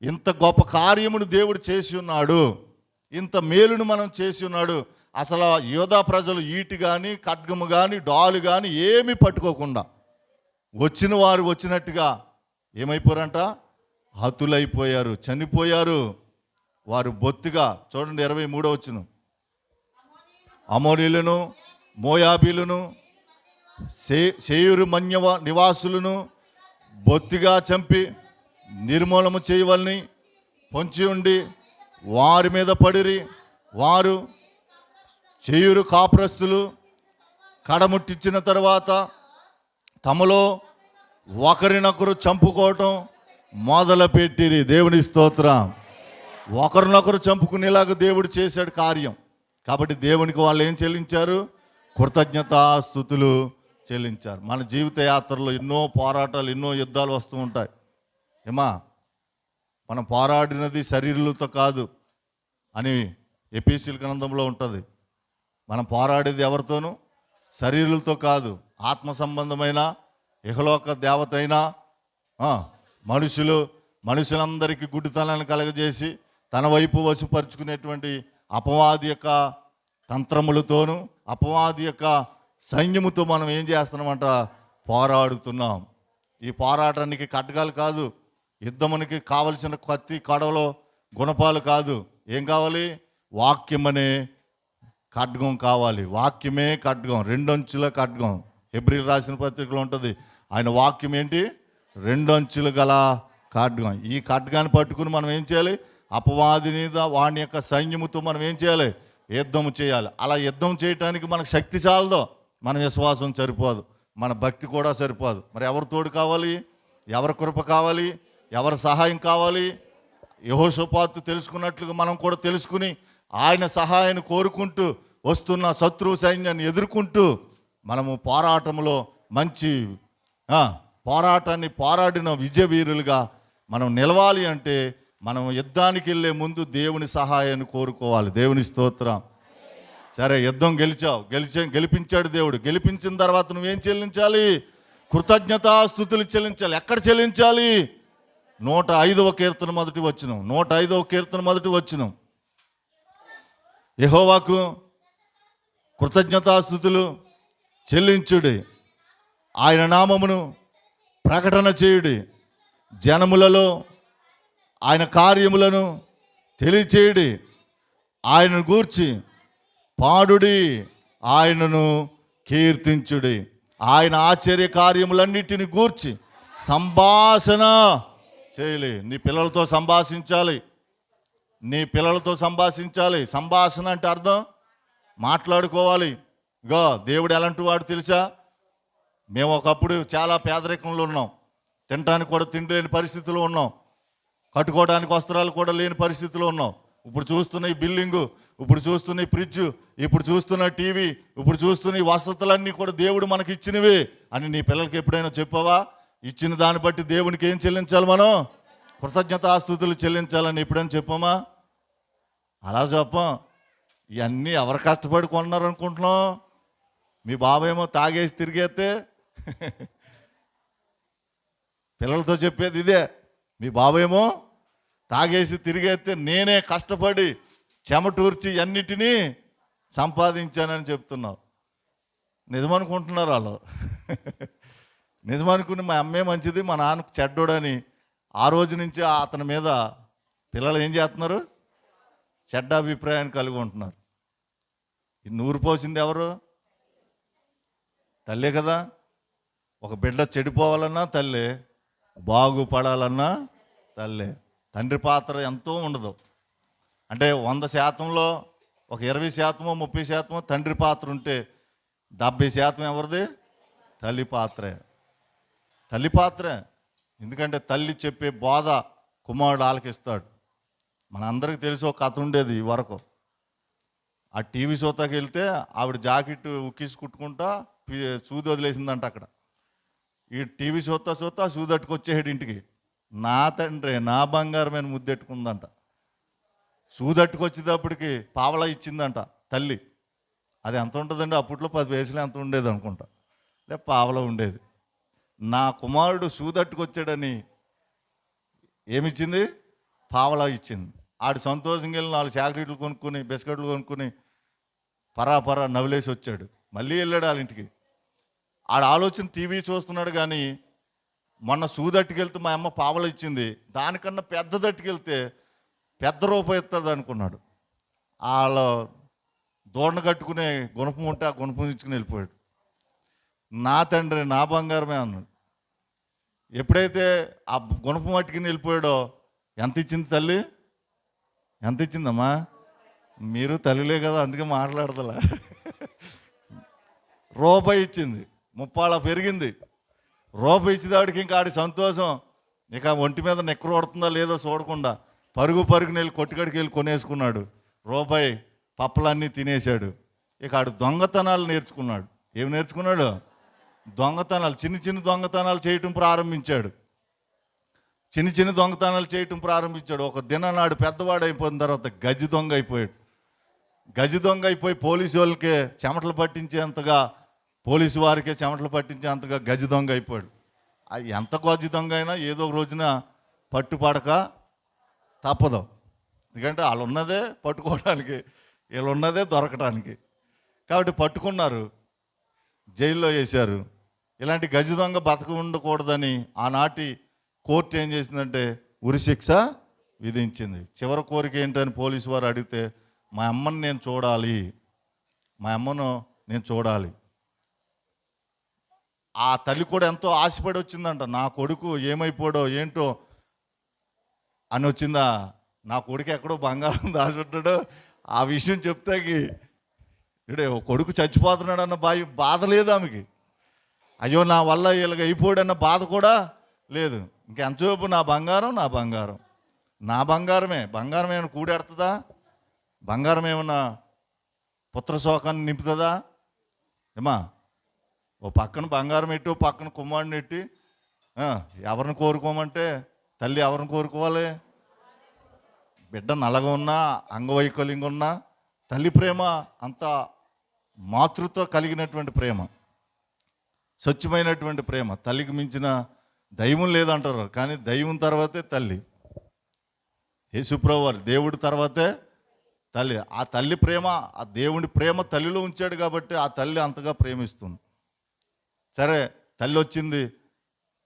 ఇంత గొప్ప కార్యమును దేవుడు చేసి ఉన్నాడు, ఇంత మేలును మనం చేసి ఉన్నాడు. అసలు యోధా ప్రజలు ఈటి కానీ, ఖడ్గము కానీ, డాలు కానీ ఏమీ పట్టుకోకుండా వచ్చిన వారు వచ్చినట్టుగా ఏమైపోయారంట? హతులైపోయారు, చనిపోయారు. వారు బొత్తిగా, చూడండి 23వ వచనం. అమోనీలను, మోయాబీలను, షేరు మన్య నివాసులను బొత్తిగా చంపి నిర్మూలము చేయవలని పొంచి ఉండి వారి మీద పడిరి. వారు షేరు కాపురస్తులు కడముట్టించిన తర్వాత తమలో ఒకరినొకరు చంపుకోవటం మొదలుపెట్టిరి. దేవుని స్తోత్రం. ఒకరినొకరు చంపుకునేలాగా దేవుడు చేశాడు కార్యం. కాబట్టి దేవునికి వాళ్ళు ఏం చెల్లించారు? కృతజ్ఞతాస్తుతులు చెల్లించారు. మన జీవిత యాత్రలో ఎన్నో పోరాటాలు, ఎన్నో యుద్ధాలు వస్తూ ఉంటాయి. ఏమా, మనం పోరాడినది శరీరులతో కాదు అని ఎఫెసీయుల గ్రంథంలో ఉంటుంది. మనం పోరాడేది ఎవరితోనూ? శరీరులతో కాదు. ఆత్మ సంబంధమైన ఇహలోక దేవత అయినా మనుషులందరికీ గుడ్డితనాన్ని కలగజేసి తన వైపు వశపరుచుకునేటువంటి అపవాది యొక్క తంత్రములతోనూ అపవాది యొక్క సైన్యముతో మనం ఏం చేస్తున్నామంట? పోరాడుతున్నాం. ఈ పోరాటానికి ఖడ్గాలు కాదు, యుద్ధమునికి కావలసిన కత్తి కడవలో గుణపాలు కాదు. ఏం కావాలి? వాక్యం అనే ఖడ్గం కావాలి. వాక్యమే ఖడ్గం, రెండంచుల ఖడ్గం. హెబ్రీ రాసిన పత్రికలో ఉంటుంది. ఆయన వాక్యం ఏంటి? రెండంచులు గల ఖడ్గం. ఈ ఖడ్గాన్ని పట్టుకుని మనం ఏం చేయాలి? అపవాది మీద వాని యొక్క సైన్యముతో మనం ఏం చేయాలి? యుద్ధం చేయాలి. అలా యుద్ధం చేయటానికి మనకు శక్తి చాలదో, మన విశ్వాసం సరిపోదు, మన భక్తి కూడా సరిపోదు. మరి ఎవరి తోడు కావాలి? ఎవరి కృప కావాలి? ఎవరి సహాయం కావాలి? యెహోషాపాతు తెలుసుకున్నట్లుగా మనం కూడా తెలుసుకుని ఆయన సహాయాన్ని కోరుకుంటూ వస్తున్న శత్రు సైన్యాన్ని ఎదుర్కొంటూ మనము పోరాటంలో మంచి పోరాటాన్ని పోరాడిన విజయవీరులుగా మనం నిలవాలి అంటే మనం యుద్ధానికి వెళ్ళే ముందు దేవుని సహాయాన్ని కోరుకోవాలి. దేవుని స్తోత్రం. సరే, యుద్ధం గెలిపించాడు దేవుడు. గెలిపించిన తర్వాత నువ్వేం చెల్లించాలి? కృతజ్ఞతాస్తుతులు చెల్లించాలి. ఎక్కడ చెల్లించాలి? 105వ కీర్తన మొదటి వచనం. 105వ కీర్తన మొదటి వచనం. యెహోవాకు కృతజ్ఞతాస్తుతులు చెల్లించుడి, ఆయన నామమును ప్రకటన చేయుడి, జనములలో ఆయన కార్యములను తెలియచేయుడి, ఆయనను గూర్చి పాడుడి, ఆయనను కీర్తించుడి. ఆయన ఆశ్చర్య కార్యములన్నిటిని గూర్చి సంభాషణ చేయలే. నీ పిల్లలతో సంభాషించాలి. నీ పిల్లలతో సంభాషించాలి. సంభాషణ అంటే అర్థం మాట్లాడుకోవాలి. ఇగో దేవుడు ఎలాంటి వాడు తెలుసా? మేము ఒకప్పుడు చాలా పేదరికంలో ఉన్నాం, తినడానికి కూడా తిండి లేని పరిస్థితిలో ఉన్నాం, కట్టుకోవడానికి వస్త్రాలు కూడా లేని పరిస్థితిలో ఉన్నాం. ఇప్పుడు చూస్తున్న ఈ బిల్డింగు, ఇప్పుడు చూస్తున్న ఈ ఫ్రిడ్జ్, ఇప్పుడు చూస్తున్న టీవీ, ఇప్పుడు చూస్తున్న ఈ వసతులన్నీ కూడా దేవుడు మనకి ఇచ్చినవి అని నీ పిల్లలకి ఎప్పుడైనా చెప్పావా? ఇచ్చిన దాన్ని బట్టి దేవునికి ఏం చెల్లించాలి? మనం కృతజ్ఞతాస్తుతులు చెల్లించాలని ఎప్పుడైనా చెప్పామా? అలా చెప్పం. ఇవన్నీ ఎవరు కష్టపడి కొన్నారు అనుకుంటున్నాం? మీ బాబేమో తాగేసి తిరిగేస్తే పిల్లలతో చెప్పేది ఇదే. మీ బాబేమో తాగేసి తిరిగేస్తే నేనే కష్టపడి చెమటూర్చి అన్నిటినీ సంపాదించానని చెప్తున్నావు. నిజమనుకుంటున్నారు వాళ్ళు. నిజమనుకుని మా అమ్మే మంచిది, మా నాన్నకు చెడ్డోడని ఆ రోజు నుంచి అతని మీద పిల్లలు ఏం చేస్తున్నారు? చెడ్డ అభిప్రాయాన్ని కలిగి ఉంటున్నారు. ఈ నూరు పోసింది ఎవరు? తల్లే కదా. ఒక బిడ్డ చెడిపోవాలన్నా తల్లే, బాగుపడాలన్నా తల్లే. తండ్రి పాత్ర ఎంతో ఉండదు. అంటే 100%లో ఒక 20%, 30% తండ్రి పాత్ర ఉంటే 70% ఎవరిది? తల్లి పాత్రే. తల్లి పాత్రే. ఎందుకంటే తల్లి చెప్పే బోధ కుమారుడు ఆలకిస్తాడు. మనందరికీ తెలిసి ఒక కథ ఉండేది ఈ వరకు. ఆ టీవీ షోతాకి వెళ్తే ఆవిడ జాకెట్ ఉక్కిసి కుట్టుకుంటా సూది వదిలేసిందంట అక్కడ. ఈ టీవీ చూస్తా సూది అట్టుకొచ్చేసాడు ఇంటికి. నా తండ్రి నా బంగారమైన ముద్దెట్టుకుందంట. సూది అట్టుకొచ్చేటప్పటికి పావలా ఇచ్చిందంట తల్లి. అది ఎంత ఉంటుందండి? అప్పట్లో 10 పైసలు ఎంత ఉండేది అనుకుంటా, లేక పావలా ఉండేది. నా కుమారుడు సూదట్టుకొచ్చాడని ఏమిచ్చింది? పావలా ఇచ్చింది. ఆడు సంతోషంగా వెళ్ళి 4 చాక్లెట్లు కొనుక్కొని బిస్కెట్లు కొనుక్కొని పరాపరా నవ్వులేసి వచ్చాడు. మళ్ళీ వెళ్ళాడు వాళ్ళ ఇంటికి. ఆడ ఆలోచన టీవీ చూస్తున్నాడు కానీ మొన్న సూదట్టుకెళ్తే మా అమ్మ పావలా ఇచ్చింది, దానికన్నా పెద్ద దట్టుకెళ్తే పెద్ద రూపాయి ఇస్తాడు అనుకున్నాడు. వాళ్ళ దూడను కట్టుకునే గుణపం ఉంటే ఆ గుణపం ఇచ్చుకుని వెళ్ళిపోయాడు. నా తండ్రి నా బంగారమే అన్నాడు. ఎప్పుడైతే ఆ గుణపం పట్టుకుని వెళ్ళిపోయాడో ఎంత ఇచ్చింది తల్లి? ఎంత ఇచ్చిందమ్మా? మీరు తల్లిలే కదా, అందుకే మాట్లాడతలా. రూపాయి ఇచ్చింది. 30 పెరిగింది. రూపాయి ఇచ్చేదాడికి ఇంకా ఆడి సంతోషం ఇక ఒంటి మీద నెక్కరు పడుతుందా లేదో చూడకుండా పరుగుని వెళ్ళి కొట్టుకడికి వెళ్ళి కొనేసుకున్నాడు. రూపాయి పప్పలన్నీ తినేశాడు. ఇక ఆడు దొంగతనాలు నేర్చుకున్నాడు. ఏమి నేర్చుకున్నాడు? దొంగతనాలు, చిన్న చిన్న దొంగతనాలు చేయటం ప్రారంభించాడు. చిన్న చిన్న దొంగతనాలు చేయటం ప్రారంభించాడు. ఒక దినాడు పెద్దవాడు అయిపోయిన తర్వాత గజి దొంగ అయిపోయాడు. గజి దొంగ అయిపోయి పోలీసు వాళ్ళకే చెమటలు పట్టించేంతగా, పోలీసు వారికే చెమటలు పట్టించేంతగా గజి దొంగ అయిపోయాడు. ఎంత గజి దొంగ అయినా ఏదో ఒక రోజున పట్టుపడక తప్పదు. ఎందుకంటే వాళ్ళు ఉన్నదే పట్టుకోవడానికి, వీళ్ళు ఉన్నదే దొరకడానికి. కాబట్టి పట్టుకున్నారు, జైల్లో వేశారు. ఇలాంటి గజి దొంగ బతక ఉండకూడదని ఆనాటి కోర్టు ఏం చేసిందంటే ఉరిశిక్ష విధించింది. చివరి కోరిక ఏంటని పోలీసు వారు అడిగితే, మా అమ్మను నేను చూడాలి, మా అమ్మను నేను చూడాలి. ఆ తల్లి కూడా ఎంతో ఆశపడి వచ్చిందంట, నా కొడుకు ఏమైపోడో ఏంటో అని వచ్చిందా. నా కొడుకు ఎక్కడో బంగారం దాచుంటాడో ఆ విషయం చెప్తాకి ఇడే కొడుకు చచ్చిపోతున్నాడు అన్న బాధ లేదు ఆమెకి. అయ్యో నా వల్ల వీళ్ళకి అయిపోయాడన్న బాధ కూడా లేదు. ఇంకెంతసేపు నా బంగారం, నా బంగారం, నా బంగారమే. బంగారం ఏమైనా కూడెడుతుందా? బంగారం ఏమన్నా పుత్రశోకాన్ని నింపుతుందా? ఏమా, ఓ పక్కన బంగారం ఎట్టి, ఓ పక్కన కుమారుని ఎట్టి ఎవరిని కోరుకోమంటే తల్లి ఎవరిని కోరుకోవాలి? బిడ్డ నల్లగా ఉన్నా, అంగవైకల్యంగా ఉన్నా తల్లి ప్రేమ అంత మాతృత్వం కలిగినటువంటి ప్రేమ, స్వచ్ఛమైనటువంటి ప్రేమ. తల్లికి మించిన దైవం లేదంటారు, కానీ దైవం తర్వాతే తల్లి. యేసుప్రభువు వారు దేవుడి తర్వాతే తల్లి. ఆ తల్లి ప్రేమ, ఆ దేవుడి ప్రేమ తల్లిలో ఉంచాడు కాబట్టి ఆ తల్లి అంతగా ప్రేమిస్తుంది. సరే, తల్లి వచ్చింది,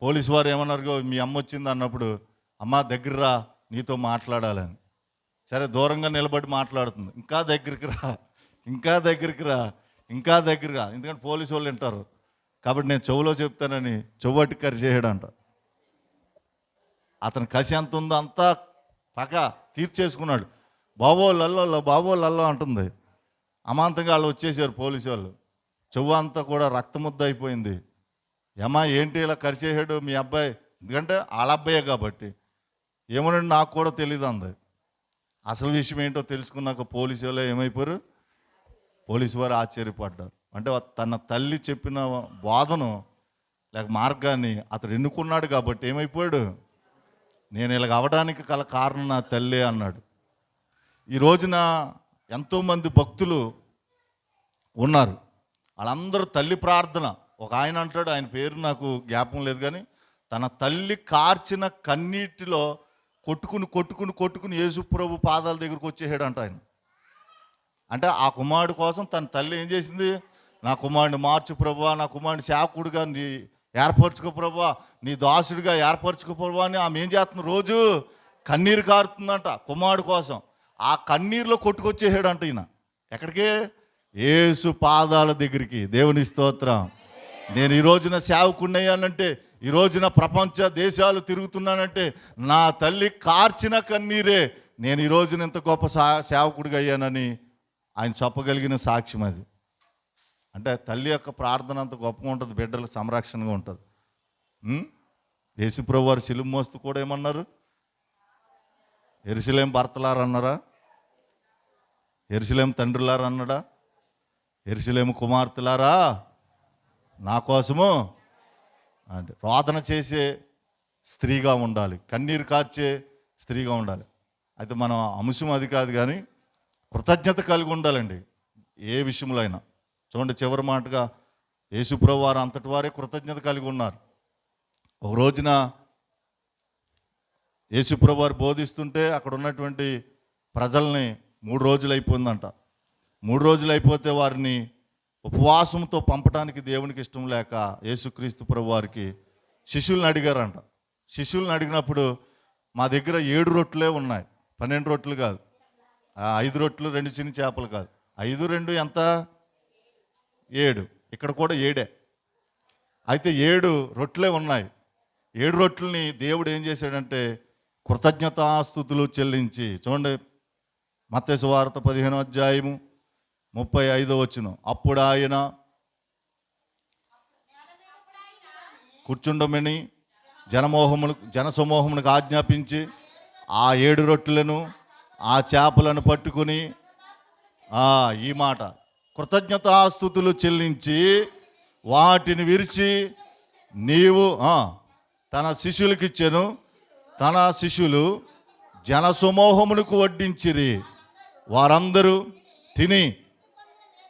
పోలీసు వారు ఏమన్నారు, మీ అమ్మ వచ్చింది అన్నప్పుడు, అమ్మ దగ్గర రా, నీతో మాట్లాడాలని. సరే, దూరంగా నిలబడి మాట్లాడుతుంది. ఇంకా దగ్గరికి రా, ఇంకా దగ్గరికి రా, ఇంకా దగ్గరికి రా. ఎందుకంటే పోలీసు వాళ్ళు వింటారు కాబట్టి నేను చెవులో చెప్తానని చెవుబట్టి కరిచేయడంట. అతని కసి ఎంత ఉందో అంతా పక్క తీర్చేసుకున్నాడు. బాబో లల్లో అంటుంది. అమాంతంగా వాళ్ళు వచ్చేసారు పోలీసు వాళ్ళు. చెవు అంతా కూడా రక్తముద్ద అయిపోయింది. ఏమా ఏంటి ఇలా కరిచేసాడు మీ అబ్బాయి? ఎందుకంటే వాళ్ళ అబ్బాయే కాబట్టి. ఏమోనండి నాకు కూడా తెలియదు అంది. అసలు విషయం ఏంటో తెలుసుకున్నాక పోలీసు వాళ్ళు ఏమైపోయారు? పోలీసు వారు ఆశ్చర్యపడ్డారు. అంటే తన తల్లి చెప్పిన బోధను లేక మార్గాన్ని అతడు ఎన్నుకున్నాడు కాబట్టి ఏమైపోయాడు? నేను ఇలాగ అవడానికి గల కారణం నా తల్లి అన్నాడు. ఈ రోజున ఎంతోమంది భక్తులు ఉన్నారు, వాళ్ళందరూ తల్లి ప్రార్థన. ఒక ఆయన అంటాడు, ఆయన పేరు నాకు జ్ఞాపకం లేదు, కానీ తన తల్లి కార్చిన కన్నీటిలో కొట్టుకుని యేసుప్రభు పాదాల దగ్గరకు వచ్చేసాడు అంట ఆయన. అంటే ఆ కుమారుడు కోసం తన తల్లి ఏం చేసింది? నా కుమారుడిని మార్చు ప్రభువా, నా కుమారుడిని సేవకుడిగా నీ ఏర్పరచుకో ప్రభువా, నీ దాసుడిగా ఏర్పరచుకో ప్రభువా అని ఆమె ఏం చేస్తుంది? రోజు కన్నీరు కారుతుందంట కుమారుడు కోసం. ఆ కన్నీరులో కొట్టుకొచ్చేసాడు ఈయన. ఎక్కడికి? యేసు పాదాల దగ్గరికి. దేవుని స్తోత్రం. నేను ఈ రోజున సేవకుడిని అయ్యానంటే, ఈ రోజున ప్రపంచ దేశాలు తిరుగుతున్నానంటే నా తల్లి కార్చిన కన్నీరే నేను ఈ రోజున ఇంత గొప్ప సేవకుడిగా అయ్యానని ఆయన చెప్పగలిగిన సాక్ష్యం అది. అంటే తల్లి యొక్క ప్రార్థన అంత గొప్పగా ఉంటుంది, బిడ్డల సంరక్షణగా ఉంటుంది. యేసుప్రభువు వారు సిలువ మోస్తూ కూడా ఏమన్నారు? యెరూషలేం భర్తలారా అన్నారా? యెరూషలేం తండ్రులారా అన్నాడా? యెరూషలేము కుమార్తెలారా నా కోసము అంటే ప్రార్థన చేసే స్త్రీగా ఉండాలి, కన్నీరు కార్చే స్త్రీగా ఉండాలి. అయితే మనం అంశం అది కాదు, కానీ కృతజ్ఞత కలిగి ఉండాలండి ఏ విషయంలో అయినా. చూడండి, చివరి మాటగా యేసుప్రభువు వారు అంతటి వారే కృతజ్ఞత కలిగి ఉన్నారు. ఒక రోజున యేసుప్రభువు వారు బోధిస్తుంటే అక్కడ ఉన్నటువంటి ప్రజల్ని 3 రోజులు అయిపోయిందంట. 3 రోజులు అయిపోతే వారిని ఉపవాసంతో పంపడానికి దేవునికి ఇష్టం లేక యేసుక్రీస్తు ప్రభు వారికి శిష్యుల్ని అడిగారంట. శిష్యుల్ని అడిగినప్పుడు మా దగ్గర 7 రొట్టెలే ఉన్నాయి, 12 రొట్టెలు కాదు, 5 రొట్టెలు 2 చిన్న చేపలు కాదు, 5 2 ఎంత? 7. ఇక్కడ కూడా 7. అయితే 7 రొట్టెలే ఉన్నాయి. 7 రొట్టెలని దేవుడు ఏం చేశాడంటే కృతజ్ఞతాస్తుతులు చెల్లించి, చూడండి మత్తయి సువార్త 15వ అధ్యాయము 35వ వచనం. అప్పుడు ఆయన కూర్చుండమని జనసమూహములకు ఆజ్ఞాపించి ఆ 7 రొట్టెలను ఆ చేపలను పట్టుకుని ఈ మాట కృతజ్ఞతాస్తుతులు చెల్లించి వాటిని విరిచి నీవు తన శిష్యులకు ఇచ్చెను. తన శిష్యులు జనసమూహమునకు వడ్డించిరి. వారందరూ తిని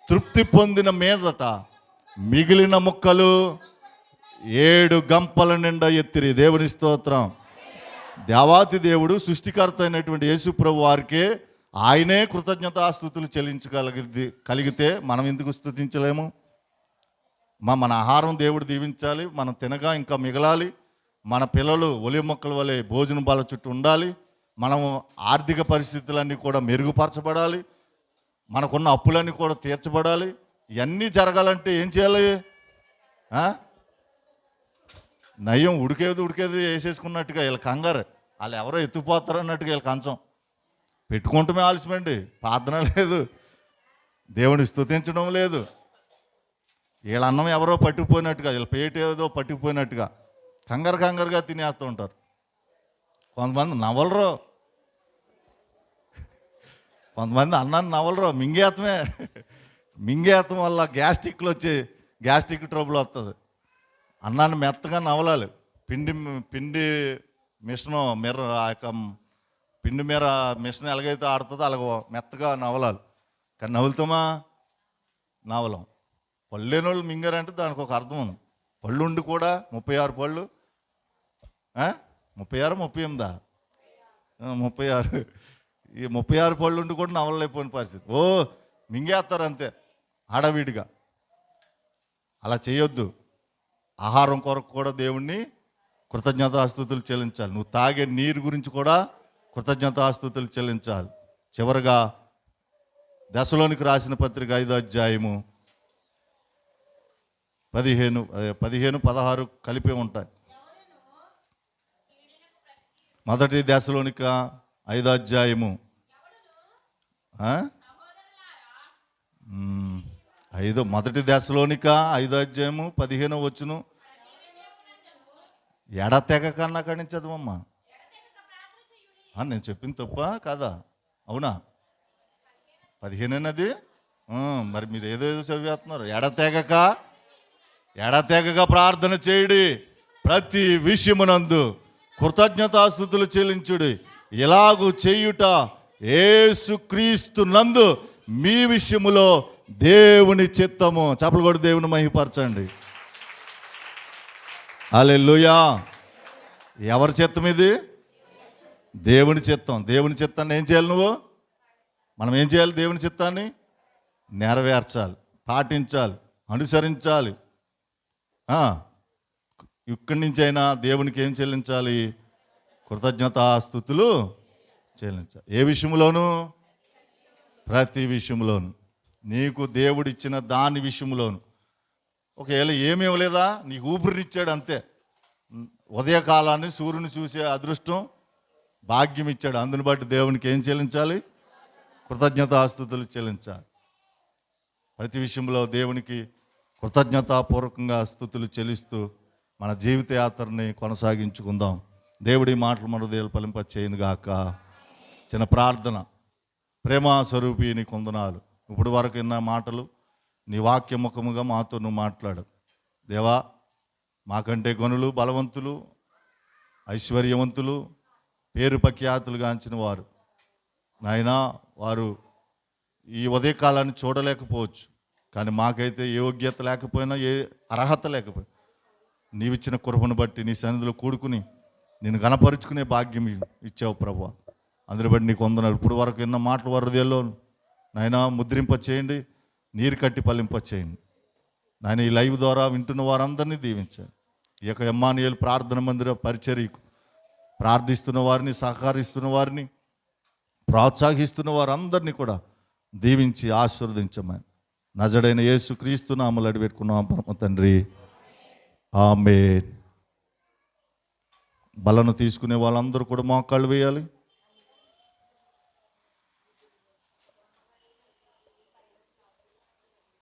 తృప్తి పొందిన మీదట మిగిలిన ముక్కలు 7 గంపల నిండా ఎత్తిరి. దేవుని స్తోత్రం. దేవాతి దేవుడు సృష్టికర్త అయినటువంటి యేసుప్రభు వారికే ఆయనే కృతజ్ఞతాస్తుతులు కలిగితే మనం ఎందుకు స్తుతించలేము? మన ఆహారం దేవుడు దీవించాలి, మనం తినగా ఇంకా మిగలాలి, మన పిల్లలు ఒలివ మొక్కల వలె భోజన బాల చుట్టూ ఉండాలి, మనము ఆర్థిక పరిస్థితులన్నీ కూడా మెరుగుపరచబడాలి, మనకున్న అప్పులన్నీ కూడా తీర్చబడాలి. ఇవన్నీ జరగాలంటే ఏం చేయాలి? నయం ఉడికేది వేసేసుకున్నట్టుగా వీళ్ళ కంగారు, వాళ్ళు ఎవరో ఎత్తుకుపోతారు అన్నట్టుగా వీళ్ళ కంచం పెట్టుకుంటమే ఆలస్యమండి. ప్రార్థన లేదు, దేవుని స్తుతించడం లేదు. వీళ్ళ అన్నం ఎవరో పట్టుకుపోయినట్టుగా, వీళ్ళ పేట ఏదో పట్టుకుపోయినట్టుగా కంగారుగా తినేస్తూ ఉంటారు. కొంతమంది నవలరు, కొంతమంది అన్నాన్ని నవలరు, మింగేతం వల్ల గ్యాస్ట్రిక్ ట్రబుల్ వస్తుంది. అన్నాన్ని మెత్తగా నవలాలి. పిండి మిషన్ ఆ యొక్క పిండి మీద మిషన్ ఎలాగైతే ఆడుతుందో అలాగ మెత్తగా నవలాలి. కానీ నవలం. పళ్ళు లేని వాళ్ళు మింగారంటే దానికి ఒక అర్థం ఉంది. పళ్ళు ఉండి కూడా 36 పళ్ళు, 36 38 36 ఈ 36 పళ్ళు ఉండి కూడా నవలలేకపోయిన పరిస్థితి. మింగేస్తారు అంతే ఆడవిడిగా. అలా చేయొద్దు. ఆహారం కొరకు కూడా దేవుణ్ణి కృతజ్ఞతాస్తుతులు చెల్లించాలి. నువ్వు తాగే నీరు గురించి కూడా కృతజ్ఞతాస్తుతులు చెల్లించాలి. చివరగా దశలోనికి రాసిన పత్రిక 5వ అధ్యాయము 15-16 కలిపి ఉంటాయి. మొదటి దశలోనిక 5వ అధ్యాయము 5 మొదటి దశలోనిక 5వ అధ్యాయము 15వ వచనం. ఎడతెగ కన్నా కాడి చదవమ్మా. నేను చెప్పింది తప్ప కాదా? అవునా? 15 అన్నది. మరి మీరు ఏదో చదివేస్తున్నారు. ఎడతెగక ప్రార్థన చేయుడి, ప్రతి విషయమునందు కృతజ్ఞతాస్తుతులు చెల్లించుడి, ఇలాగు చేయుట యేసుక్రీస్తు నందు మీ విషయములో దేవుని చిత్తము. చప్పలు కొట్టి దేవుని మహిమపరచండి. హల్లెలూయా. ఎవరి చిత్తం ఇది? దేవుని చిత్తం. దేవుని చిత్తాన్ని ఏం చేయాలి? మనం ఏం చేయాలి? దేవుని చిత్తాన్ని నెరవేర్చాలి, పాటించాలి, అనుసరించాలి. ఇక్కడి నుంచి అయినా దేవునికి ఏం చెల్లించాలి? కృతజ్ఞతాస్తుతులు చెల్లించాలి. ఏ విషయంలోనూ? ప్రతి విషయంలోను. నీకు దేవుడిచ్చిన దాని విషయంలోను. ఒకవేళ ఏమీ ఇవ్వలేదా? నీకు ఊపిరినిచ్చాడు అంతే. ఉదయకాలాన్ని సూర్యుని చూసే అదృష్టం, భాగ్యం ఇచ్చాడు. అందుని బట్టి దేవునికి ఏం చెల్లించాలి? కృతజ్ఞతాస్తుతులు చెల్లించాలి. ప్రతి విషయంలో దేవునికి కృతజ్ఞతాపూర్వకంగా స్తుతులు చెల్లిస్తూ మన జీవిత యాత్రని కొనసాగించుకుందాం. దేవుడి మాటలు మన దేవుడు ఫలింప చేయనుగాక. చిన్న ప్రార్థన. ప్రేమ స్వరూపి నీ కొందనాలు. ఇప్పుడు వరకు విన్న మాటలు నీ వాక్యముఖముగా మాతో నువ్వు మాట్లాడు దేవా. మాకంటే గనులు, బలవంతులు, ఐశ్వర్యవంతులు, పేరు ప్రఖ్యాతులు గాంచిన వారు నాయనా, వారు ఈ ఉదయకాలాన్ని చూడలేకపోవచ్చు. కానీ మాకైతే ఏ యోగ్యత లేకపోయినా, ఏ అర్హత లేకపోయినా నీవిచ్చిన కృపను బట్టి నీ సన్నిధిలో కూడుకుని నేను గణపరుచుకునే భాగ్యం ఇచ్చావు ప్రభువా. అందుని బట్టి నీకు వందనాలు. ఇప్పుడు వరకు ఎన్న మాటల వరదేలో నాయన ముద్రింప చేయండి, నీరు కట్టి పల్లింప చేయండి నాయన. ఈ లైవ్ ద్వారా వింటున్న వారందరినీ దీవించండి. ఈ యొక్క ఎమ్మానుయేలు ప్రార్థన మందిర పరిచర్యకు ప్రార్థిస్తున్న వారిని, సహకరిస్తున్న వారిని, ప్రోత్సహిస్తున్న వారందరినీ కూడా దీవించి ఆశీర్వదించమని నజడైన యేసుక్రీస్తు నామములో అడిపెట్టుకున్నాం పరమ తండ్రి. ఆమేన్. బలను తీసుకునే వాళ్ళందరూ కూడా మోకాళ్ళు వేయాలి.